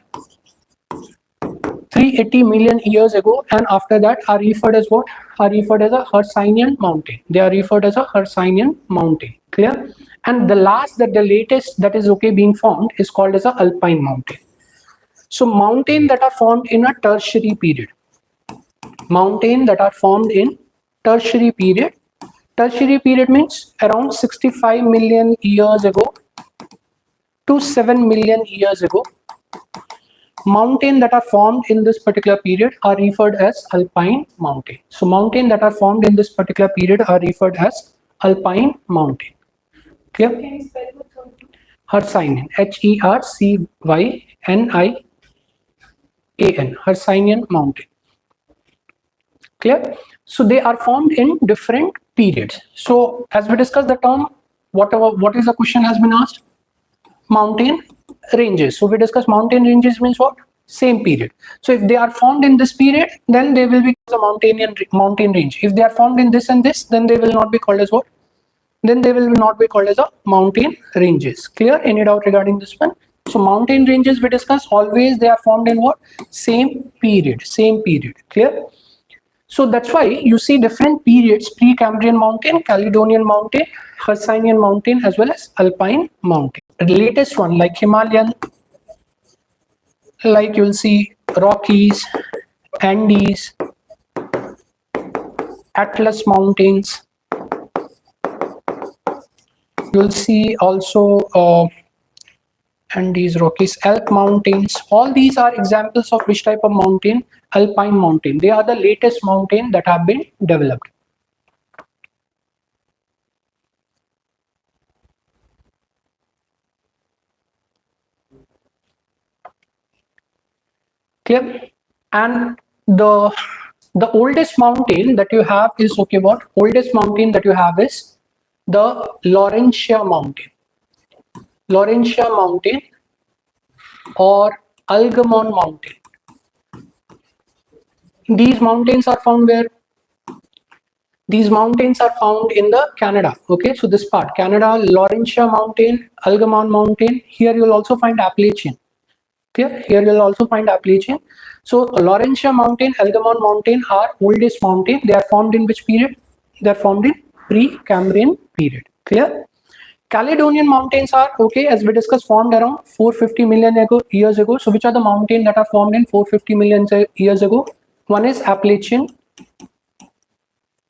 380 million years ago, and after that are referred as what? Are referred as a Hercynian mountain. They are referred as a Hercynian mountain. Clear? And the latest that is being formed is called as a alpine mountain. So mountain that are formed in a tertiary period. Mountain that are formed in tertiary period. Tertiary period means around 65 million years ago to 7 million years ago. Mountain that are formed in this particular period are referred as alpine mountain. So mountain that are formed in this particular period are referred as alpine mountain. Clear? Can you spell the third one? Hercynian, Hercynian, Hercynian mountain. Clear? So they are formed in different periods. So as we discussed the term, what is the question has been asked? Mountain ranges. So we discussed mountain ranges means what? Same period. So if they are formed in this period, then they will be called a mountain range. If they are formed in this and this, then they will not be called as what? Then they will not be called as a mountain ranges. Clear? Any doubt regarding this one? So mountain ranges we discussed, always they are formed in what? Same period. Clear? So that's why you see different periods: Precambrian mountain, Caledonian mountain, Hercynian mountain, as well as alpine mountain. The latest one like Himalayan, like you'll see Rockies, Andes, Atlas mountains. You'll see also Andes, Rockies, Alp mountains. All these are examples of which type of mountain? Alpine mountain. They are the latest mountain that have been developed. Clear? And the oldest mountain that you have is what? Oldest mountain that you have is the Laurentia mountain. Laurentia mountain or Algamon mountain. These mountains are found where? These mountains are found in the Canada. Okay, so this part, Canada, Laurentia mountain, Algamon mountain. Here you will also find Appalachian. Clear? Here you will also find Appalachian. So Laurentia mountain, Algamon mountain are oldest mountain. They are formed in which period? They are formed in Precambrian period. Clear? Caledonian mountains are, as we discussed, formed around 450 million years ago. So which are the mountains that are formed in 450 million years ago? One is Appalachian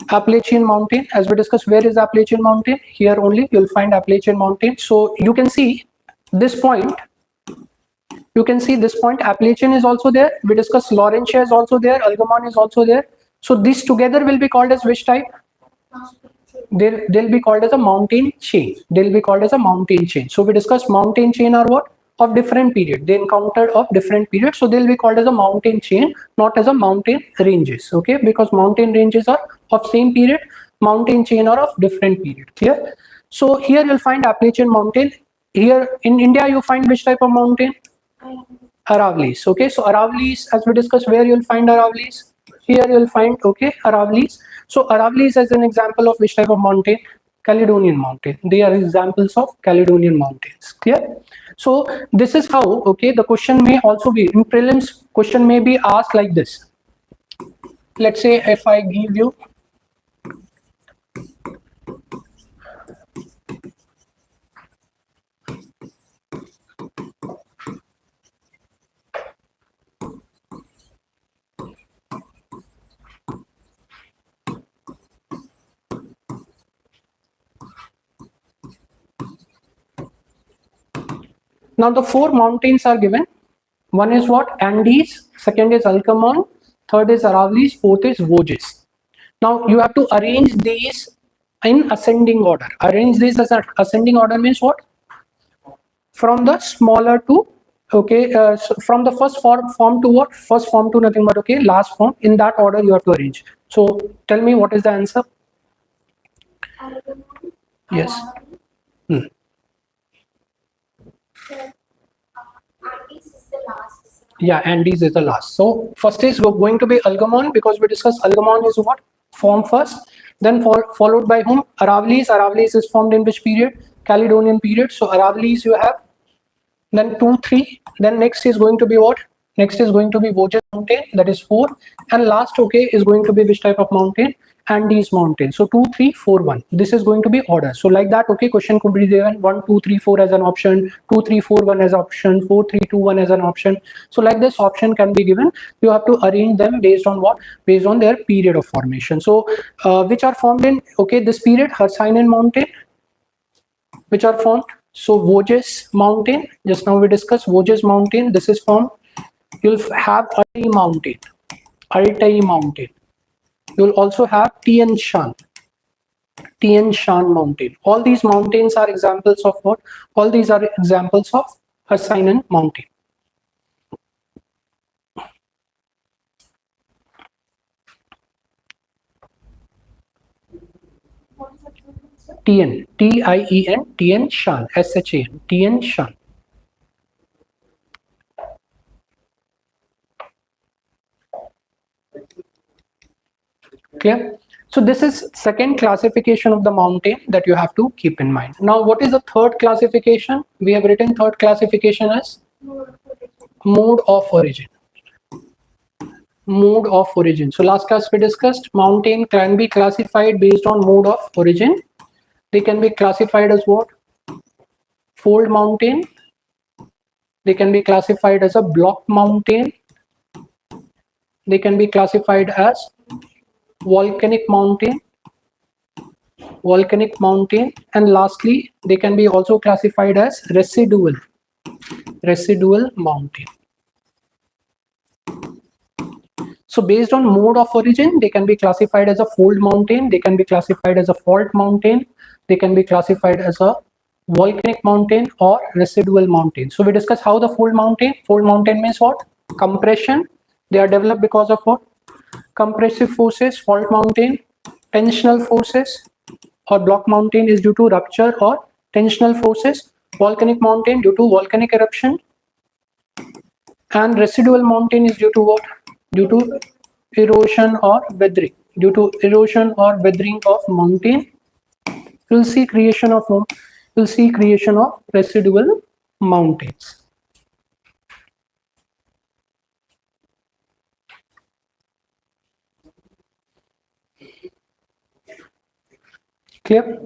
mountain. As we discussed, where is Appalachian mountain? Here only you'll find Appalachian mountain. So you can see this point. Appalachian is also there. We discussed Laurentia is also there. Algamon is also there. So this together will be called as which type? They'll be called as a mountain chain. So we discussed mountain chain are what? Of different period. They encountered of different periods. So they'll be called as a mountain chain, not as a mountain ranges. Okay, because mountain ranges are of same period. Mountain chain are of different period. Clear? So here you'll find Appalachian mountain. Here in India you find which type of mountain? Aravallis. Okay, so Aravallis, as we discussed, where you'll find Aravallis? Here you'll find Aravallis. So Aravallis is an example of which type of mountain? Caledonian mountain. They are examples of Caledonian mountains. Clear? So this is how the question may also be in prelims. Question may be asked like this. Let's say if I give you Now the 4 mountains are given. One is what? Andes, second is Alcamon, third is Aravallis, fourth is Vosges. Now you have to arrange these in ascending order. Arrange these as an ascending order means what? From the smaller to, okay, so from the first form to what? First form to nothing but, okay, last form. In that order you have to arrange. So tell me what is the answer? Yes. Andes is the last. Yeah, Andes is the last. So first is going to be Algamon, because we discussed Algamon is what? Formed first. Then followed by whom? Aravallis. Aravallis is formed in which period? Caledonian period. So Aravallis you have. Then 2, 3. Then next is going to be what? Next is going to be Vosges mountain, that is 4. And last, okay, is going to be which type of mountain? Andes mountain. So 2, 3, 4, 1. This is going to be order. So like that, okay, question could be given 1, 2, 3, 4 as an option, 2, 3, 4, 1 as option, 4, 3, 2, 1 as an option. So like this option can be given. You have to arrange them based on what? Based on their period of formation. So which are formed in, okay, this period? Hercynian mountain, which are formed. So Vosges mountain, just now we discussed Vosges mountain, this is formed. You'll have Altai mountain, Altai mountain. You'll also have Tian Shan mountain. All these mountains are examples of what? All these are examples of Hercynian mountain. Tian, T-I-E-N, Tian Shan, S-H-A-N, Tian Shan. Clear? So this is second classification of the mountain that you have to keep in mind. Now what is the third classification? We have written third classification as mode of origin. Mode of origin. So last class we discussed mountain can be classified based on mode of origin. They can be classified as what? Fold mountain. They can be classified as a block mountain. They can be classified as volcanic mountain, and lastly they can be also classified as residual mountain. So based on mode of origin, they can be classified as a fold mountain, they can be classified as a fault mountain, they can be classified as a volcanic mountain or residual mountain. So we discussed how the fold mountain means what? Compression. They are developed because of what? Compressive forces. Fault mountain, tensional forces, or block mountain is due to rupture or tensional forces. Volcanic mountain due to volcanic eruption, and residual mountain is due to what? Due to erosion or weathering. Due to erosion or weathering of mountain, you'll see creation of residual mountains. Clear?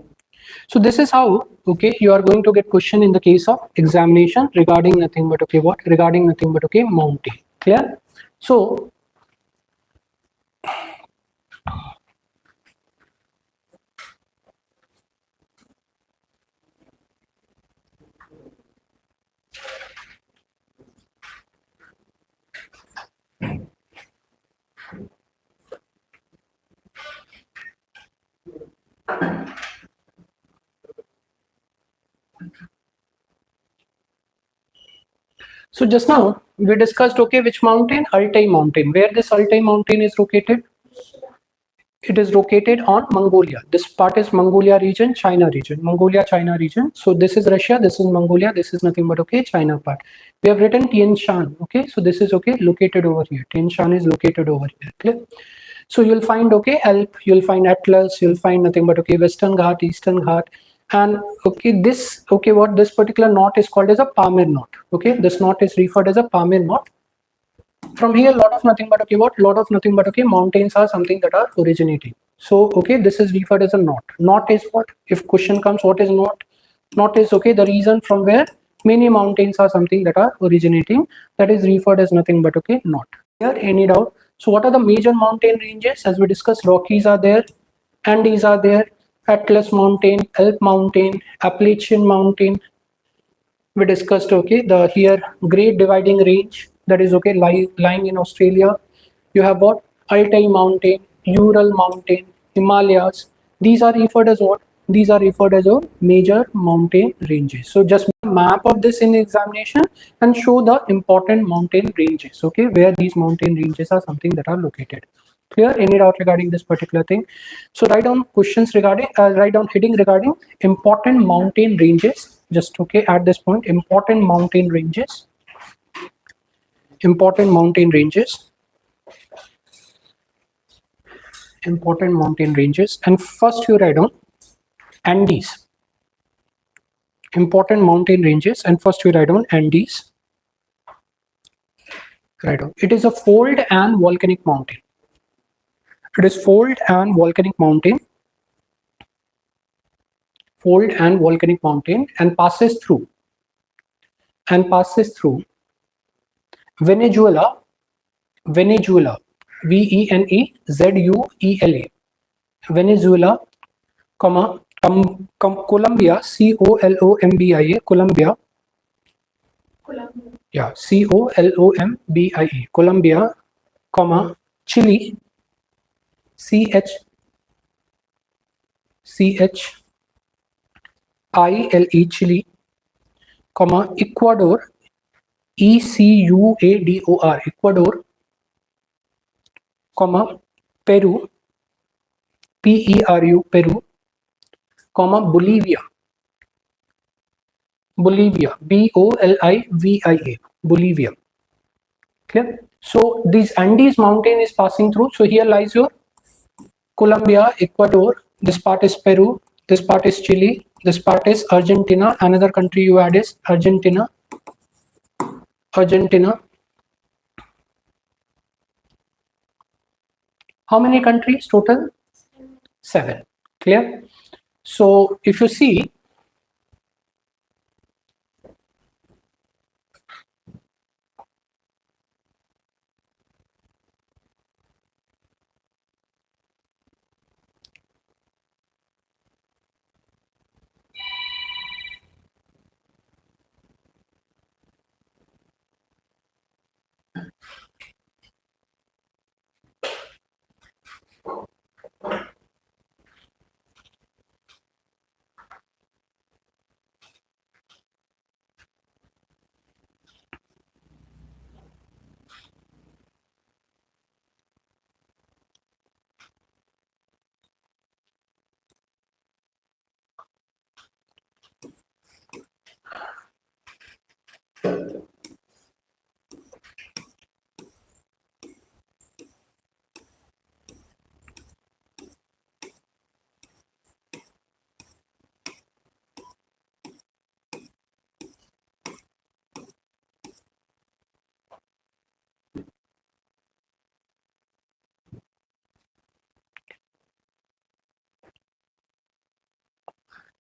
So this is how, okay, you are going to get question in the case of examination regarding nothing but, okay, what? Regarding nothing but, okay, mountain. Clear? So So just now we discussed, okay, which mountain? Altai mountain. Where this Altai mountain is located? It is located on Mongolia. This part is Mongolia region, China region, Mongolia, China region. So this is Russia, this is Mongolia, this is nothing but, okay, China part. We have written Tian Shan, okay, so this is, okay, located over here. Tian Shan is located over here. Clear? So you'll find, okay, Alp, you'll find Atlas, you'll find nothing but, okay, Western Ghat, Eastern Ghat, and okay, this, okay, what this particular knot is called as a Pamir knot. Okay, this knot is referred as a Pamir knot. From here, lot of nothing but, okay, what? Lot of nothing but, okay, mountains are something that are originating. So, okay, this is referred as a knot. Knot is what? If question comes, what is knot? Knot is, okay, the region from where many mountains are something that are originating. That is referred as nothing but, okay, knot. Here, any doubt? So what are the major mountain ranges? As we discussed, Rockies are there, Andes are there, Atlas mountain, Alp mountain, Appalachian mountain, we discussed, okay, the here Great Dividing Range, that is okay, lying in Australia. You have what? Altai Mountain, Ural Mountain, Himalayas. These are referred as what? These are referred as a major mountain ranges. So just map of this in examination and show the important mountain ranges, okay, where these mountain ranges are something that are located. Clear? Any doubt regarding this particular thing? So write down questions regarding, write down heading regarding important mountain ranges. Just okay at this point, important mountain ranges. Important mountain ranges. Important mountain ranges. And first you write down Andes. Important mountain ranges. And first you write down Andes. Write down. It is a fold and volcanic mountain. It is fold and volcanic mountain. Fold and volcanic mountain, and passes through Venezuela, Venezuela, Venezuela, Venezuela, comma, Colombia, Colombia, Colombia, yeah, Colombia, Colombia, comma, Chile, Chile, Chile, comma, Ecuador, Ecuador, Ecuador, comma, Peru, Peru, Peru, comma, Bolivia, Bolivia, Bolivia, Bolivia. Clear? So this Andes mountain is passing through. So here lies your Colombia, Ecuador. This part is Peru. This part is Chile. This part is Argentina. Another country you add is Argentina. Argentina. How many countries total? 7. Clear? So if you see,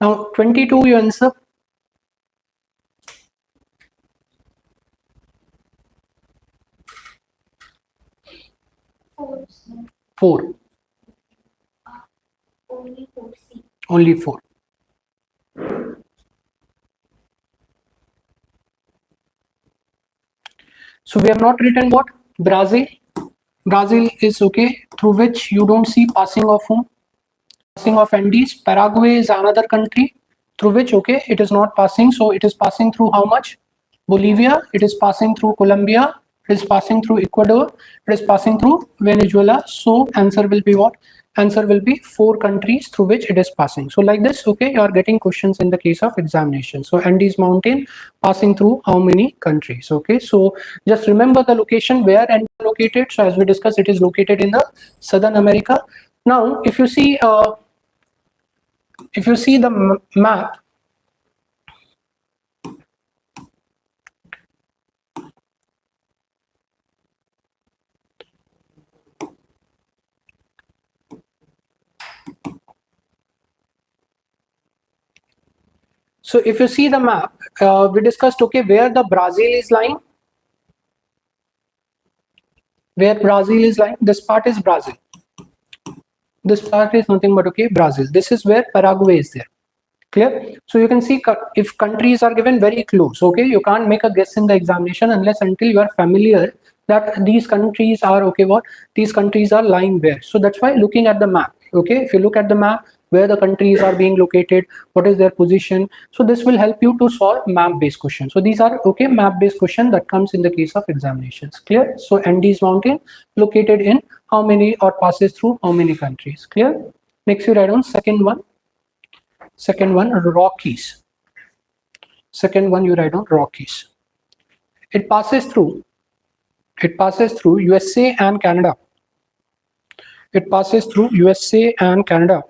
now 22 you answer. 4. Only 4C. Only 4. So we have not written what? Brazil. Brazil is okay, through which you don't see passing of whom? Passing of Andes. Paraguay is another country through which, okay, it is not passing. So it is passing through how much? Bolivia. It is passing through Colombia. It is passing through Ecuador. It is passing through Venezuela. So answer will be what? Answer will be 4 countries through which it is passing. So like this, okay, you are getting questions in the case of examination. So Andes mountain passing through how many countries? Okay, so just remember the location where Andes is located. So as we discussed, it is located in the Southern America. Now, if you see the map, so if you see the map, we discussed, okay, where the Brazil is lying. Where Brazil is lying, this part is Brazil. This part is nothing but, okay, Brazil. This is where Paraguay is there. Clear? So you can see if countries are given very close, okay, you can't make a guess in the examination unless until you are familiar that these countries are, okay, what these countries are lying where. So that's why looking at the map, okay, if you look at the map where the countries are being located, what is their position, so this will help you to solve map based questions. So these are, okay, map based question that comes in the case of examinations. Clear? So Andes mountain located in how many or passes through how many countries. Clear? Next you write down second one, Rockies. Second one you write down Rockies. It passes through USA and Canada. It passes through USA and Canada,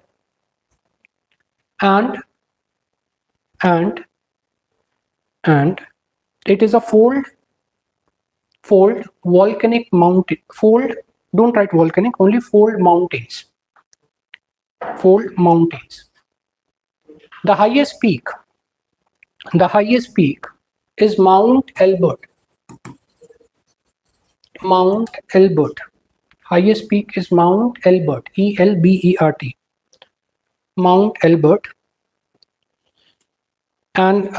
and it is a fold volcanic mountain. Fold, don't write volcanic, only fold mountains. Fold mountains. The highest peak is Mount Elbert. Mount Elbert. Highest peak is Mount Elbert. ELBERT. Mount Elbert. And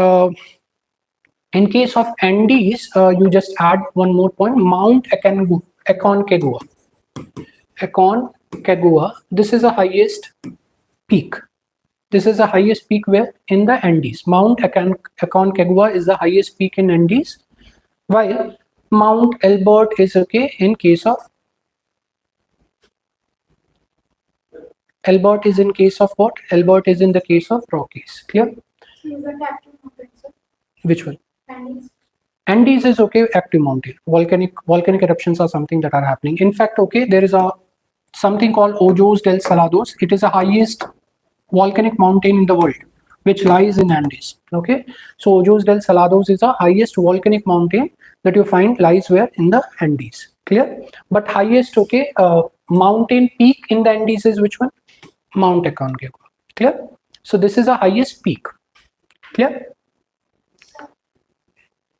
in case of Andes, you just add one more point. Mount Aconcagua. Aconcagua. This is the highest peak. This is the highest peak where? In the Andes. Mount Aconcagua is the highest peak in Andes, while Mount Elbert is, okay, in case of Elbert is in case of what? Elbert is in the case of Rockies. Clear? Which one? Andes is, okay, active mountain. Volcanic eruptions are something that are happening. In fact, okay, there is a something called Ojos del Salados. It is the highest volcanic mountain in the world, which lies in Andes. Okay, so Ojos del Salados is the highest volcanic mountain that you find lies where? In the Andes. Clear? But highest, okay, mountain peak in the Andes is which one? Mount Aconcagua. Clear? So this is the highest peak. Clear?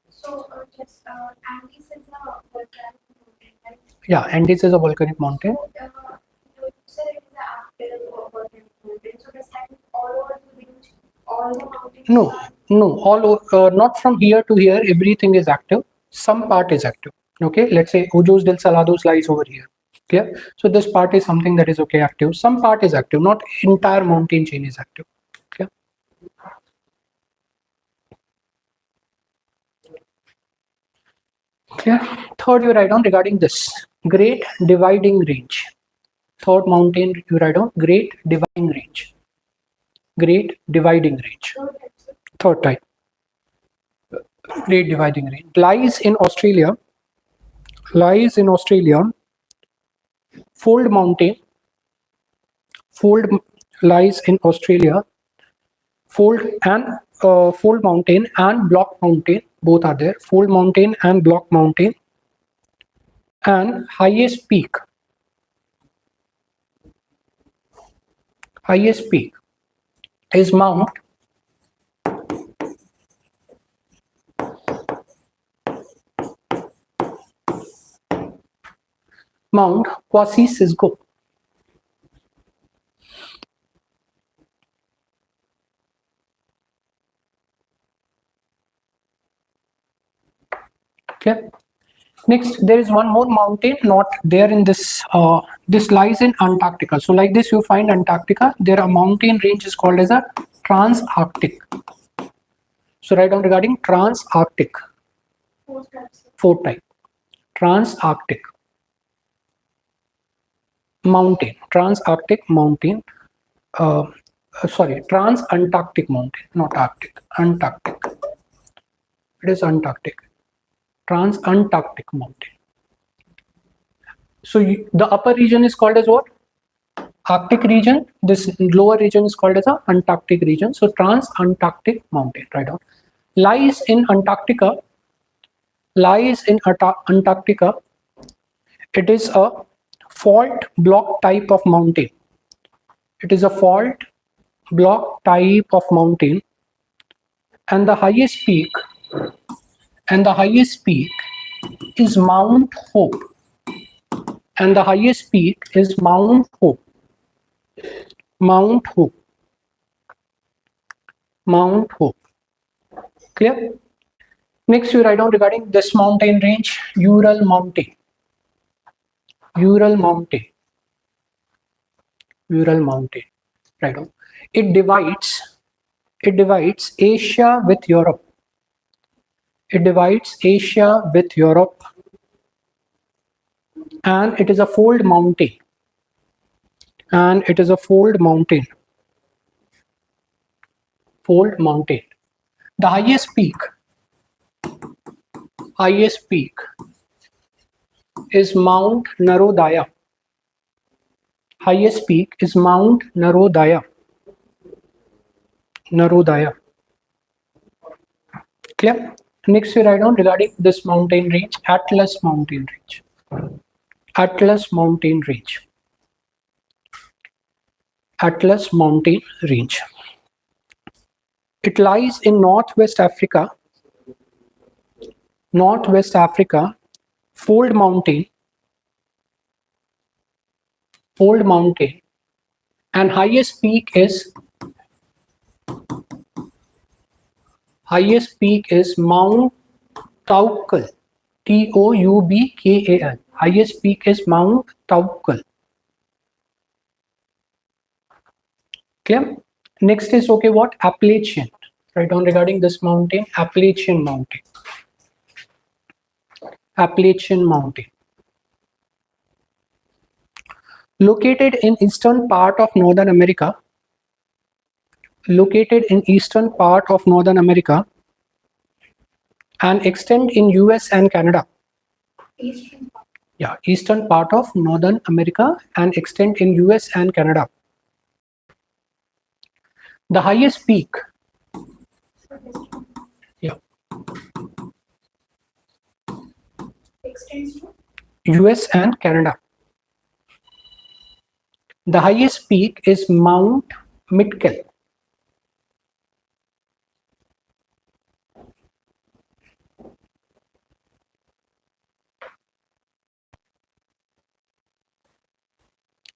So just Andes is a volcanic mountain, right? Yeah, Andes is a volcanic mountain. You said it is an active volcanic mountain. So does that mean all over the range, all the mountains? No, not from here to here. Everything is active. Some part is active. Okay, let's say Ojos del Salados lies over here. Clear? So this part is something that is, okay, active. Some part is active. Not entire mountain chain is active. Clear? Clear? Third, you write down regarding this Great Dividing Range. Third mountain you write down Great Dividing Range. Great Dividing Range. Third type. Great Dividing Range lies in Australia. Lies in Australia. Fold Mountain. Fold lies in Australia. Fold Mountain and Block Mountain, both are there. Fold Mountain and Block Mountain. And highest peak is Mount Quasi-Cisco. Okay. Next, there is one more mountain not there in this. This lies in Antarctica. So like this, you find Antarctica. There a mountain range is called as a Trans-Arctic. So write down regarding Trans-Arctic. Fourth type. Trans-Arctic mountain. Trans-Arctic mountain. Sorry, Trans-Antarctic mountain, not Arctic. Antarctic. It is Antarctic. Trans-Antarctic mountain. So the upper region is called as what? Arctic region. This lower region is called as a Antarctic region. So Trans-Antarctic mountain, right down. Lies in Antarctica. Lies in Antarctica. It is a fault block type of mountain. It is a fault block type of mountain, and the highest peak is Mount Hope. And the highest peak is Mount Hope. Mount Hope. Mount Hope. Clear? Next, you write down regarding this mountain range, Ural Mountain. Ural Mountain. Ural Mountain. Right down. It divides Asia with Europe. It divides Asia with Europe, and it is a fold mountain. And it is a fold mountain. Fold mountain. The highest peak is Mount Narodaya. Highest peak is Mount Narodaya. Narodaya. Clear? Next, we write down regarding this mountain range, Atlas Mountain Range. Atlas Mountain Range. Atlas Mountain Range. It lies in Northwest Africa. Northwest Africa. Fold mountain. Fold mountain. And highest peak is Mount Taukal. Toubkal. Highest peak is Mount Taukal. Clear? Next is okay, what? Appalachian. Write down regarding this mountain, Appalachian Mountain. Appalachian Mountain. Located in eastern part of Northern America. Located in eastern part of Northern America and extend in US and Canada. Eastern part. Yeah, eastern part of Northern America and extend in US and Canada. The highest peak. Yeah. Extends to US and Canada. The highest peak is Mount Mitchell.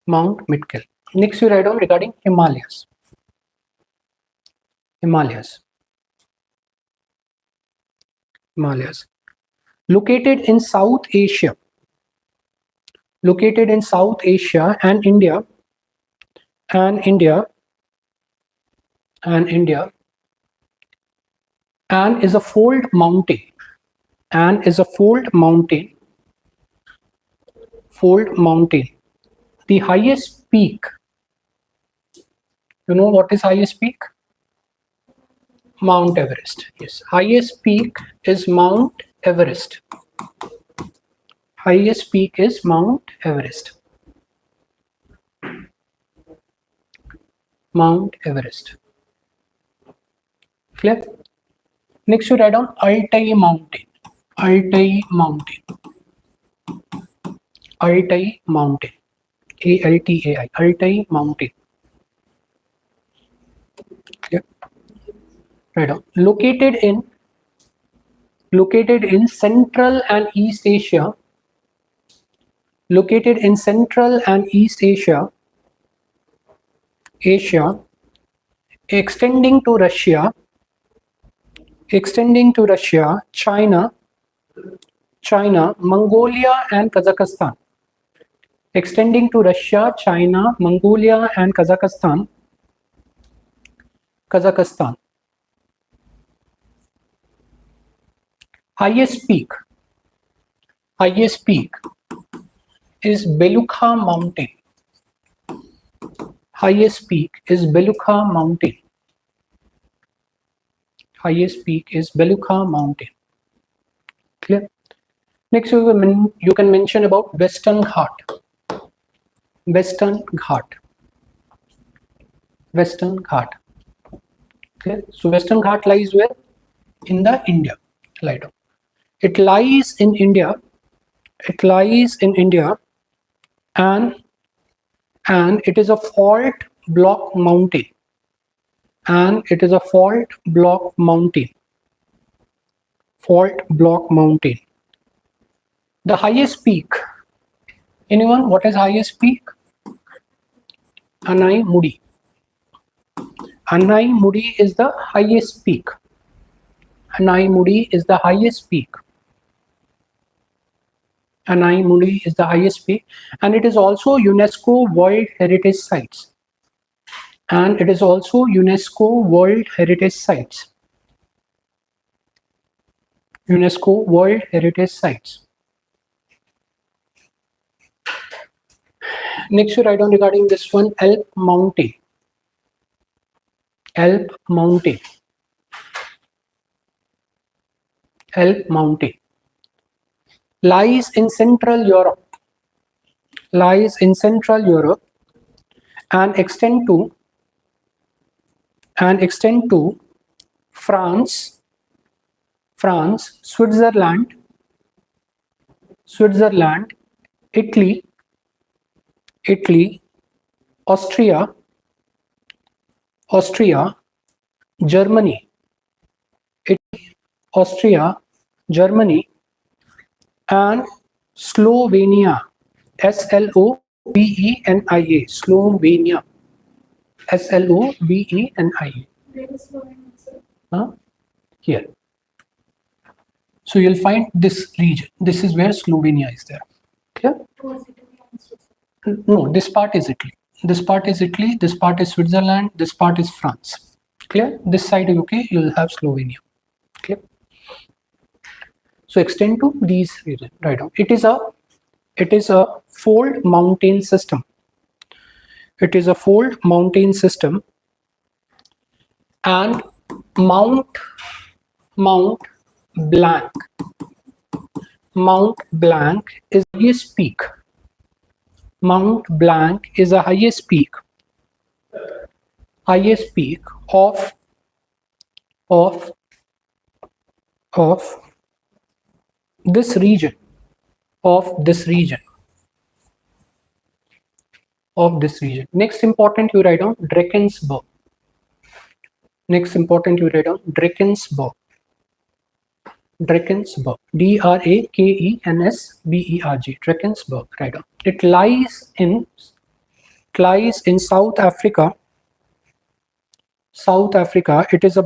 Mount Mitchell. Next, you write down regarding Himalayas. Himalayas. Himalayas. Located in South Asia. Located in South Asia and India. And is a fold mountain. And is a fold mountain. Fold mountain. The highest peak. You know what is highest peak? Mount Everest. Yes, highest peak is Mount Everest. Highest peak is Mount Everest. Mount Everest. Clear? Next, you write down Altai Mountain. Altai Mountain. Altai Mountain. Altai. Altai Mountain. Clear? Right on. Located in Central and East Asia. Located in Central and East Asia. Extending to Russia, China, Mongolia and Kazakhstan. Extending to Russia, China, Mongolia and Kazakhstan. Highest peak is Belukha Mountain. Highest peak is Belukha Mountain. Highest peak is Belukha Mountain. Clear? Next, you can mention about Western Ghat. Western Ghat. Clear? So Western Ghat lies where? In the India. Lie down. It lies in India. And it is a fault block mountain. Fault block mountain. The highest peak. Anyone? What is highest peak? Anai Mudi. Anaimudi is the highest peak. Anaimudi is the highest peak. Anaimudi is the highest peak, and it is also UNESCO World Heritage Sites. And it is also UNESCO World Heritage Sites. UNESCO World Heritage Sites. Next, you write down regarding this one, Alp Mountain. Alp Mountain. Alp Mountain. Lies in Central Europe. Lies in Central Europe and extend to France, Switzerland, Italy, Austria, Germany, Germany, and Slovenia. Slovenia. Slovenia. Slovenia. Here. So you'll find this region. This is where Slovenia is there. Clear? No, this part is Italy. This part is Italy. This part is Switzerland. This part is France. Clear? This side UK, you'll have Slovenia. Clear? So extend to these regions. Right now, it is a fold mountain system. It is a fold mountain system, and Mount Blanc is the highest peak. Mount Blanc is the highest peak of this region. Next important you write down Drakensberg. Drakensberg. Drakensberg. Drakensberg. Write down. It lies in South Africa. It is a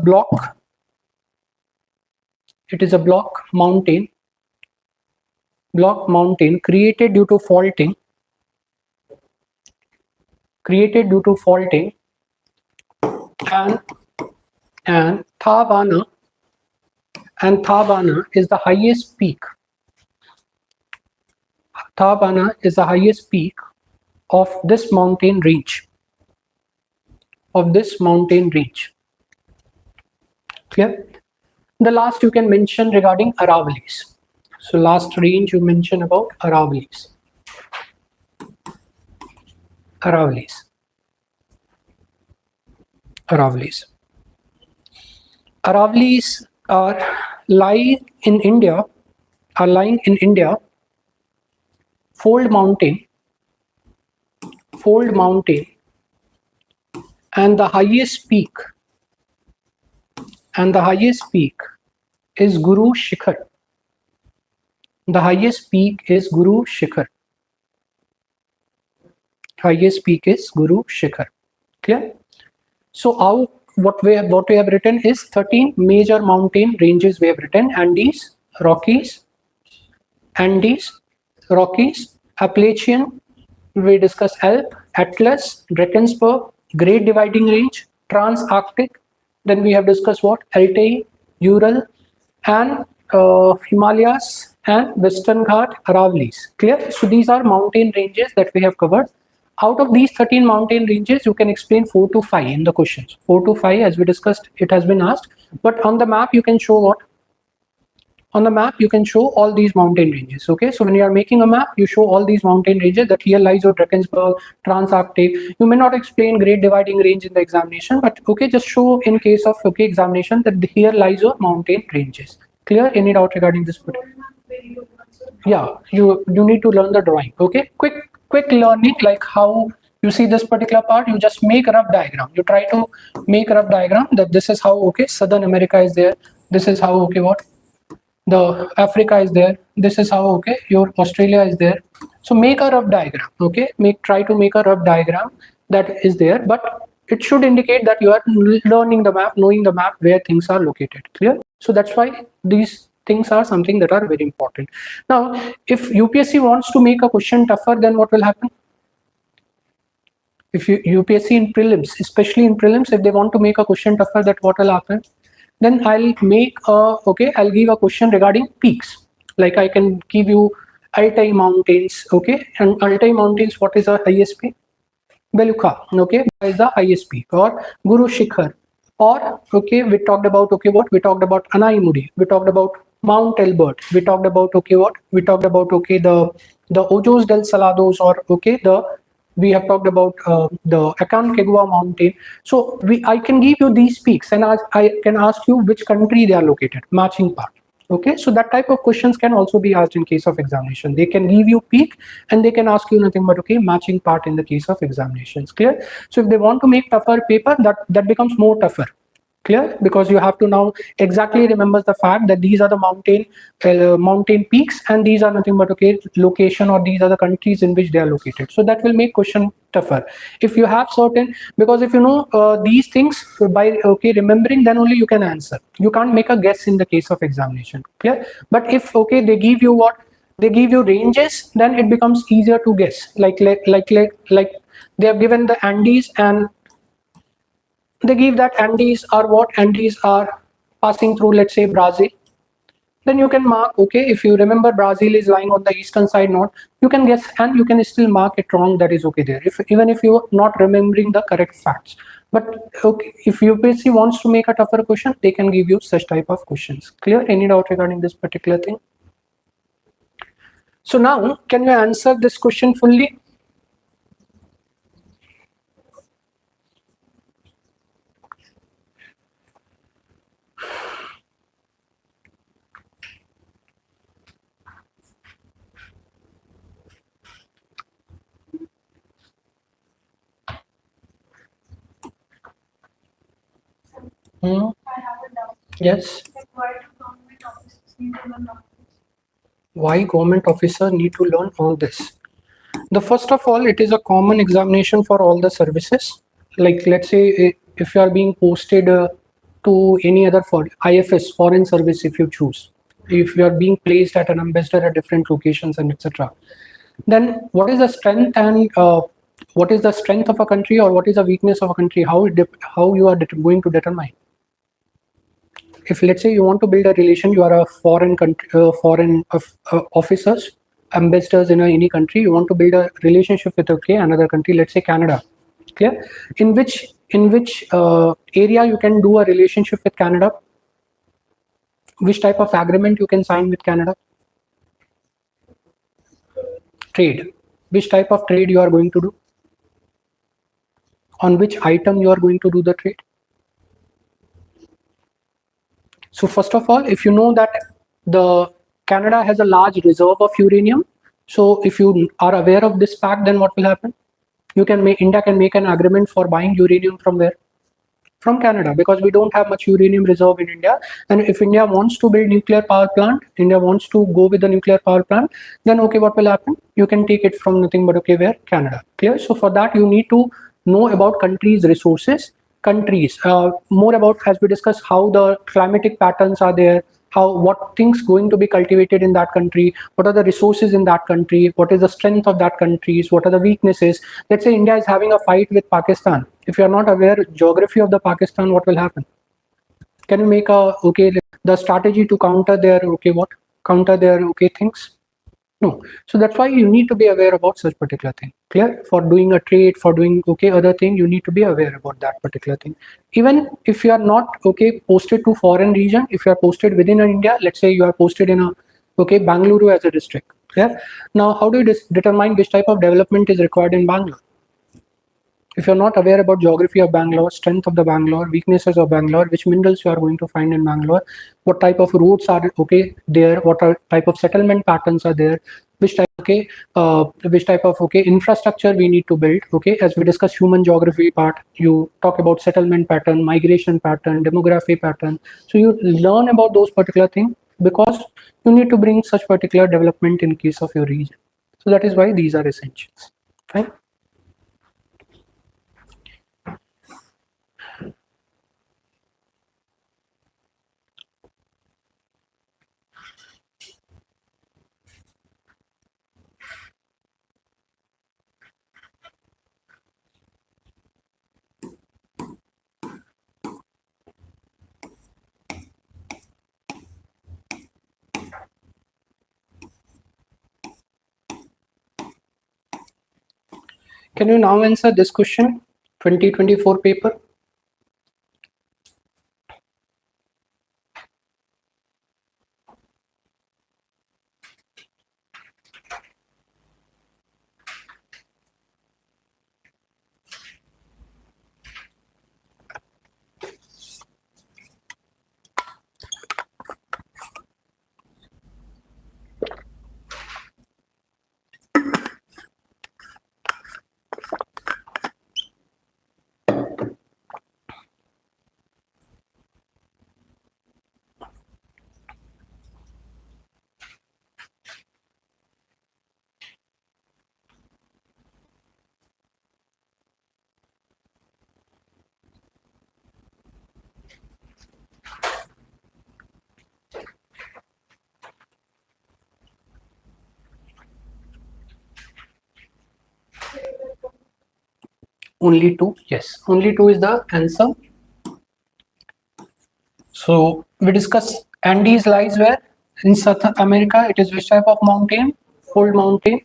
block mountain created due to faulting and Thabana is the highest peak. Thabana is the highest peak of this mountain range. Clear? The last you can mention regarding Aravallis. So last range you mention about Aravallis. Aravallis are lying in India. Fold mountain, and the highest peak is Guru Shikhar. Clear? So what we have written is 13 major mountain ranges we have written: Andes, Rockies, Appalachian, we discuss Alp, Atlas, Drakensberg, Great Dividing Range, Trans-Arctic. Then we have discussed what? Altai, Ural, and Himalayas, and Western Ghat, Aravallis. Clear? So these are mountain ranges that we have covered. Out of these 13 mountain ranges, you can explain 4 to 5 in the questions. 4 to 5, as we discussed, it has been asked. But on the map, you can show what? On the map, you can show all these mountain ranges. Okay, so when you are making a map, you show all these mountain ranges, that here lies your Drakensberg, Trans-Arctic. You may not explain Great Dividing Range in the examination, but okay, just show in case of examination that here lies your mountain ranges. Clear? Any doubt regarding this? Yeah, you need to learn the drawing. Okay, quick learning, like how you see this particular part. You just make a rough diagram. You try to make a rough diagram that this is how Southern America is there. This is how the Africa is there. This is how your Australia is there. So make a rough diagram. Try to make a rough diagram that is there. But it should indicate that you are learning the map, knowing the map where things are located. Clear? So that's why these things are something that are very important. Now, if UPSC wants to make a question tougher, then what will happen? If UPSC in prelims, especially in prelims, if they want to make a question tougher, that what will happen? Then I'll make I'll give a question regarding peaks. Like I can give you Altai Mountains, okay? And Altai Mountains, what is the highest peak? Belukha, okay, is the highest peak, or Guru Shikhar, or okay, we talked about we talked about Anaimudi, we talked about Mount Elbert, we talked about we talked about the Ojos del Salados, or we have talked about the Aconcagua mountain. So I can give you these peaks, and I can ask you which country they are located, matching part. Okay, so that type of questions can also be asked in case of examination. They can give you peak and they can ask you nothing but matching part in the case of examinations. Clear? So if they want to make tougher paper, that becomes more tougher. Clear? Because you have to now exactly remember the fact that these are the mountain peaks, and these are nothing but location, or these are the countries in which they are located. So that will make question tougher. If you have certain, because if you know these things by remembering, then only you can answer. You can't make a guess in the case of examination. Clear? But if they give you they give you ranges, then it becomes easier to guess. Like they have given the Andes, and they give that Andes are Andes are passing through, let's say, Brazil. Then you can mark, if you remember Brazil is lying on the eastern side, not, you can guess and you can still mark it wrong, that is okay there, even if you're not remembering the correct facts. But if UPSC wants to make a tougher question, they can give you such type of questions. Clear? Any doubt regarding this particular thing? So now, can you answer this question fully? I have a doubt. Yes. Like, why do government officers need to learn all this? Why government officer need to learn all this? The first of all, it is a common examination for all the services. Like let's say if you are being posted to any other for IFS, foreign service, if you choose, if you are being placed at an ambassador at different locations and etc., then what is the strength and what is the strength of a country, or what is the weakness of a country? How you are going to determine? If let's say you want to build a relation, you are a foreign country, officers, ambassadors in any country, you want to build a relationship with another country, let's say Canada. Clear? In which area you can do a relationship with Canada? Which type of agreement you can sign with Canada? Trade. Which type of trade you are going to do? On which item you are going to do the trade? So first of all, if you know that the Canada has a large reserve of uranium, so if you are aware of this fact, then what will happen? India can make an agreement for buying uranium from where? From Canada, because we don't have much uranium reserve in India. And if India wants to build nuclear power plant, India wants to go with the nuclear power plant, then what will happen? You can take it from nothing but where? Canada. Clear? So for that, you need to know about countries' resources, more about, as we discussed, how the climatic patterns are there, what things going to be cultivated in that country, what are the resources in that country, what is the strength of that countries, what are the weaknesses. Let's say India is having a fight with Pakistan. If you are not aware geography of the Pakistan, what will happen? Can you make the strategy to counter their things? No. So that's why you need to be aware about such particular thing. Clear? For doing a trade, for doing other thing, you need to be aware about that particular thing. Even if you are not posted to foreign region, if you are posted within India, let's say you are posted in a Bangalore as a district. Clear? Now, how do you determine which type of development is required in Bangalore? If you're not aware about geography of Bangalore, strength of the Bangalore, weaknesses of Bangalore, which minerals you are going to find in Bangalore, what type of roads are there, what type of settlement patterns are there, which type of infrastructure we need to build. As we discuss human geography part, you talk about settlement pattern, migration pattern, demography pattern. So you learn about those particular things because you need to bring such particular development in case of your region. So that is why these are essentials. Fine. Can you now answer this question? 2024 paper. Only two. Yes, only two is the answer. So we discuss Andes lies where? In South America. It is which type of mountain? Fold mountain.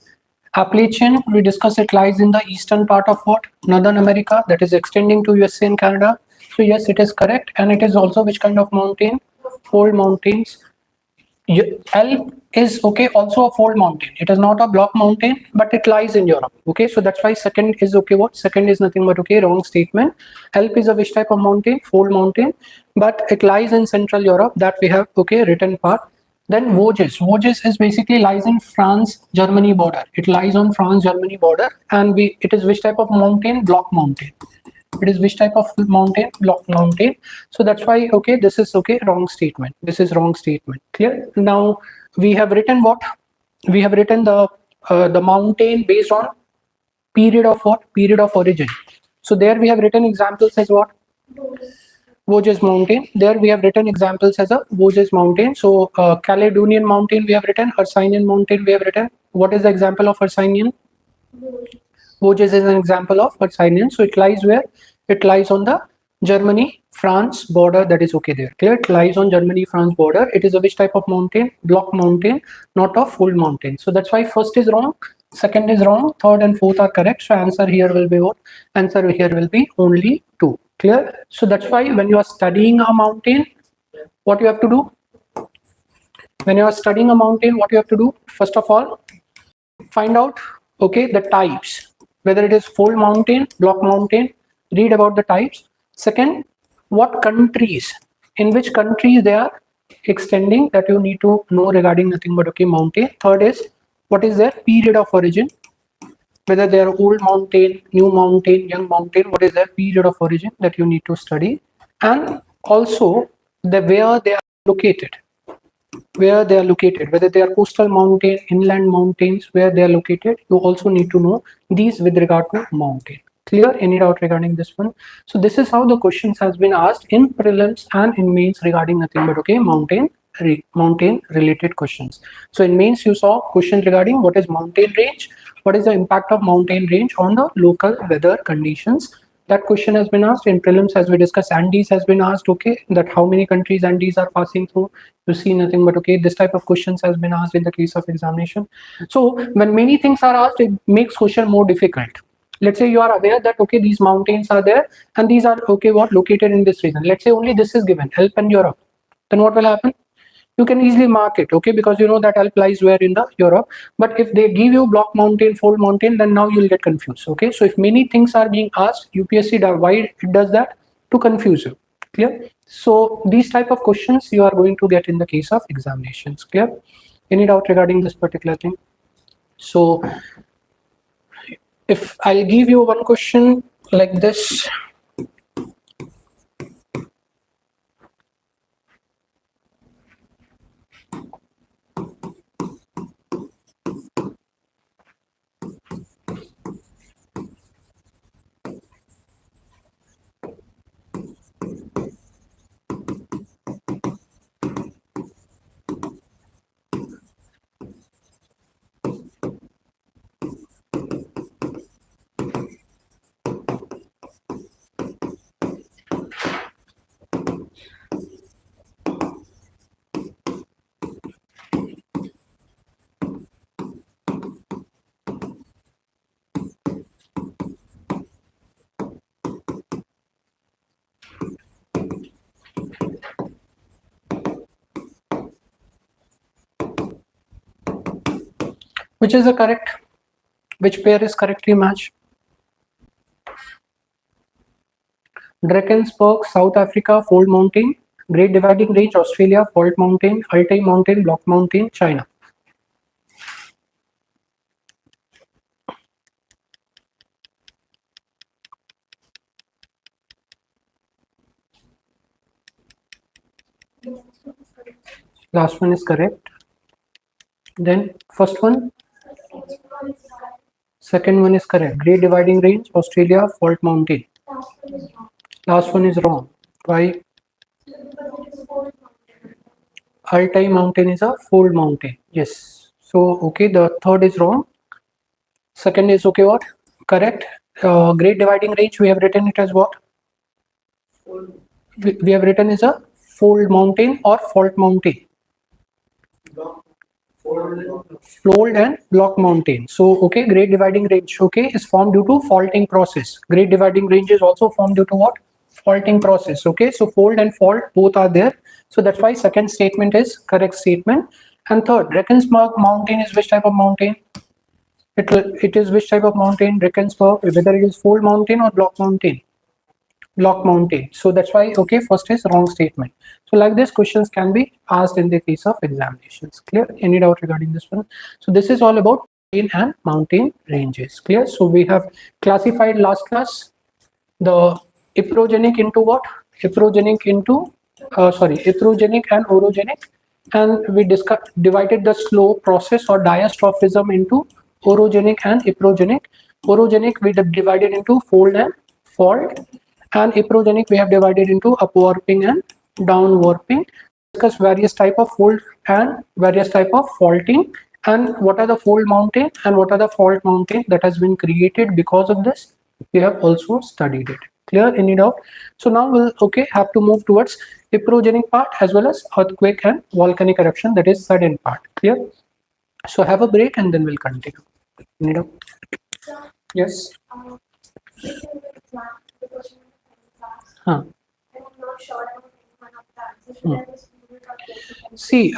Appalachian, we discuss it lies in the eastern part of what? Northern America, that is extending to USA and Canada. So yes, it is correct. And it is also which kind of mountain? Fold mountains. Alp is okay, also a fold mountain. It is not a block mountain, but it lies in Europe. Okay, so that's why second is okay. What? Second is nothing but okay, wrong statement. Alp is a which type of mountain? Fold mountain, but it lies in Central Europe. That we have okay written part. Then Vosges. Vosges is basically lies in France-Germany border. It lies on France-Germany border, and it is which type of mountain? Block mountain. It is which type of mountain? Block mountain. So that's why okay, this is okay, wrong statement. This is wrong statement. Clear? Now we have written what? We have written the mountain based on period of what? Period of origin. So there we have written examples as what? Vosges mountain. There we have written examples as a Vosges mountain. So Caledonian mountain we have written, Hercynian mountain we have written. What is the example of Hercynian? Vosges is an example of Hercynian. So it lies where? It lies on the Germany-France border. That is okay there. Clear? It lies on Germany-France border. It is a which type of mountain? Block mountain, not a full mountain. So that's why first is wrong, second is wrong, third and fourth are correct. So answer here will be what? Answer here will be only 2. Clear? So that's why when you are studying a mountain, what you have to do? When you are studying a mountain, what you have to do? First of all, find out okay the types, whether it is fold mountain, block mountain. Read about the types. Second, what countries, in which countries they are extending, that you need to know regarding nothing but okay mountain. Third is what is their period of origin, whether they are old mountain, new mountain, young mountain, what is their period of origin, that you need to study. And also the where they are located, whether they are coastal mountain, inland mountains, where they are located. You also need to know these with regard to mountain. Clear? Any doubt regarding this one? So this is how the questions has been asked in prelims and in mains regarding nothing but okay mountain related questions. So in mains you saw question regarding what is mountain range, what is the impact of mountain range on the local weather conditions. That question has been asked in prelims. As we discussed, Andes has been asked okay, that how many countries Andes are passing through. You see nothing but okay, this type of questions has been asked in the case of examination. So when many things are asked, it makes question more difficult. Let's say you are aware that okay, these mountains are there and these are okay what located in this region. Let's say only this is given, Alp and Europe. Then what will happen? You can easily mark it okay, because you know that Alp lies where in the Europe. But if they give you block mountain, fold mountain, then now you'll get confused. Okay, so if many things are being asked, UPSC why it does that? To confuse you. Clear? So these type of questions you are going to get in the case of examinations. Clear? Any doubt regarding this particular thing? So if I'll give you one question like this. Which is the correct? Which pair is correctly matched? Drakensberg, South Africa, Fold Mountain. Great Dividing Range, Australia, Fault Mountain. Altai Mountain, Block Mountain, China. Last one is correct. Then first one, second one is correct. Great Dividing Range, Australia, Fault Mountain. Last one is wrong. Why? Altai Mountain is a fold mountain. Yes. So okay, the third is wrong. Second is okay. What? Correct. Great Dividing Range, we have written it as what? We have written as a fold mountain or fault mountain. Fold and block mountain. So okay, Great Dividing Range okay is formed due to faulting process. Great Dividing Range is also formed due to what? Faulting process. Okay, so fold and fault both are there. So that's why second statement is correct statement. And third, Drakensberg mountain is which type of mountain? It is which type of mountain? Drakensberg, whether it is fold mountain or block mountain? Block mountain. So that's why okay, first is wrong statement. So like this, questions can be asked in the case of examinations. Clear? Any doubt regarding this one? So this is all about plain and mountain ranges. Clear? So we have classified last class the eprogenic into what? Eprogenic into eprogenic and orogenic, and we divided the slow process or diastrophism into orogenic and eprogenic. Orogenic we divided into fold and fault, and eprogenic we have divided into upwarping and downwarping. Discuss various type of fold and various type of faulting, and what are the fold mountain and what are the fault mountain that has been created because of this. We have also studied it. Clear? Any doubt? So now we'll okay have to move towards eprogenic part as well as earthquake and volcanic eruption, that is sudden part. Clear? So have a break and then we'll continue. Any doubt? Yes. Huh. See,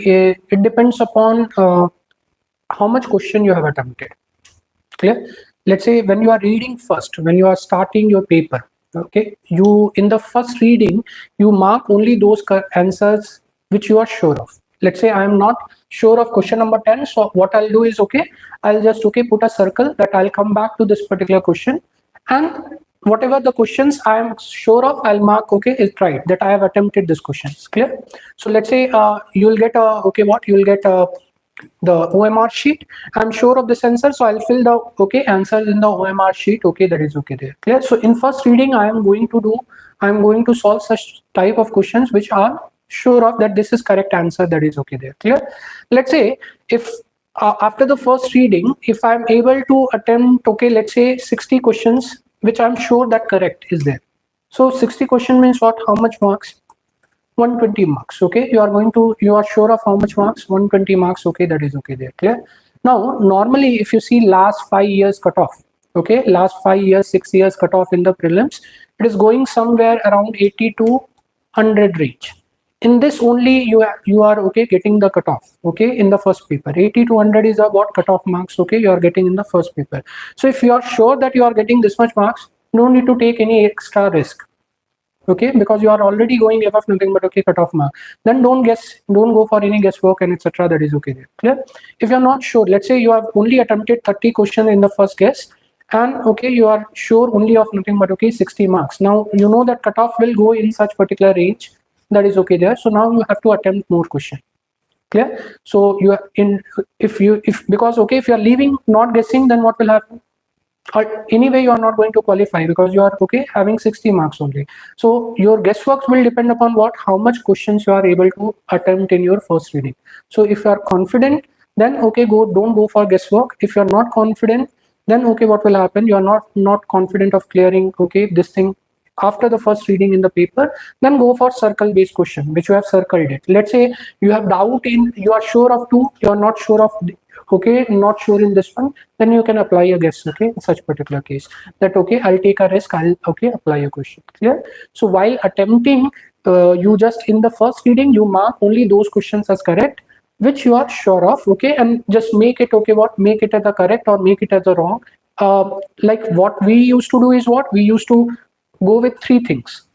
it depends upon how much question you have attempted. Clear? Let's say when you are reading first, when you are starting your paper, okay, you in the first reading you mark only those answers which you are sure of. Let's say I am not sure of question number 10, so what I'll do is okay, I'll just okay put a circle that I'll come back to this particular question, and whatever the questions I am sure of, I'll mark okay it's right that I have attempted this questions. Clear? So let's say you'll get a okay what you'll get a the OMR sheet. I'm sure of this answer, so I'll fill the okay answers in the OMR sheet. Okay, that is okay there. Clear? So in first reading, I am going to solve such type of questions which are sure of that this is correct answer, that is okay there. Clear? Let's say if after the first reading, if I'm able to attempt okay, let's say 60 questions which I'm sure that correct is there. So 60 question means what? How much marks? 120 marks. Okay, you are sure of how much marks? 120 marks. Okay, that is okay there. Clear? Now normally if you see last 5 years cutoff, okay, last 5 years 6 years cutoff in the prelims, it is going somewhere around 80 to 100 range. In this only you are okay getting the cutoff okay in the first paper. 80 to 100 is what cutoff marks okay you are getting in the first paper. So if you are sure that you are getting this much marks, no need to take any extra risk. Okay, because you are already going above nothing but okay cutoff mark, then don't go for any guesswork and etc. That is okay there. Clear? If you are not sure, let's say you have only attempted 30 questions in the first guess, and okay you are sure only of nothing but okay 60 marks. Now you know that cutoff will go in such particular range, that is okay there. So now you have to attempt more question. Clear? So you are in if because okay if you are leaving not guessing, then what will happen? Anyway you are not going to qualify because you are okay having 60 marks only. So your guesswork will depend upon what, how much questions you are able to attempt in your first reading. So if you are confident, then okay don't go for guesswork. If you are not confident, then okay what will happen? You are not confident of clearing okay this thing after the first reading in the paper, then go for circle based question which you have circled it. Let's say you have doubt in, you are sure of 2, you are not sure of okay not sure in this one, then you can apply a guess okay in such particular case, that okay I'll take a risk, I'll okay apply a question. Clear? So while attempting you just in the first reading you mark only those questions as correct, which you are sure of, okay, and just make it, okay, what, make it as a correct or make it as a wrong. Like what we used to do is what we used to go with three things.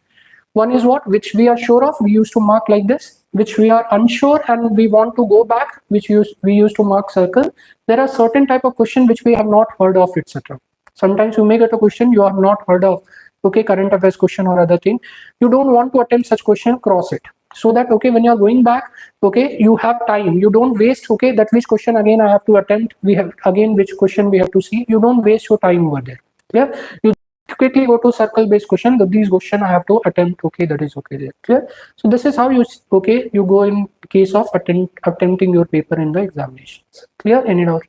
One is what, which we are sure of, we used to mark like this. Which we are unsure and we want to go back, which we used to mark circle. There are certain type of question which we have not heard of, etc. Sometimes you may get a question you have not heard of, okay, current affairs question or other thing. You don't want to attempt such question, cross it, so that, okay, when you are going back, okay, you have time, you don't waste, okay, that which question again I have to attempt, we have again which question we have to see, you don't waste your time over there. Clear? You quickly go to circle based question, that these question I have to attempt, okay, that is okay there. Clear? So this is how you, okay, you go in case of attempting your paper in the examinations. Clear? Any doubt?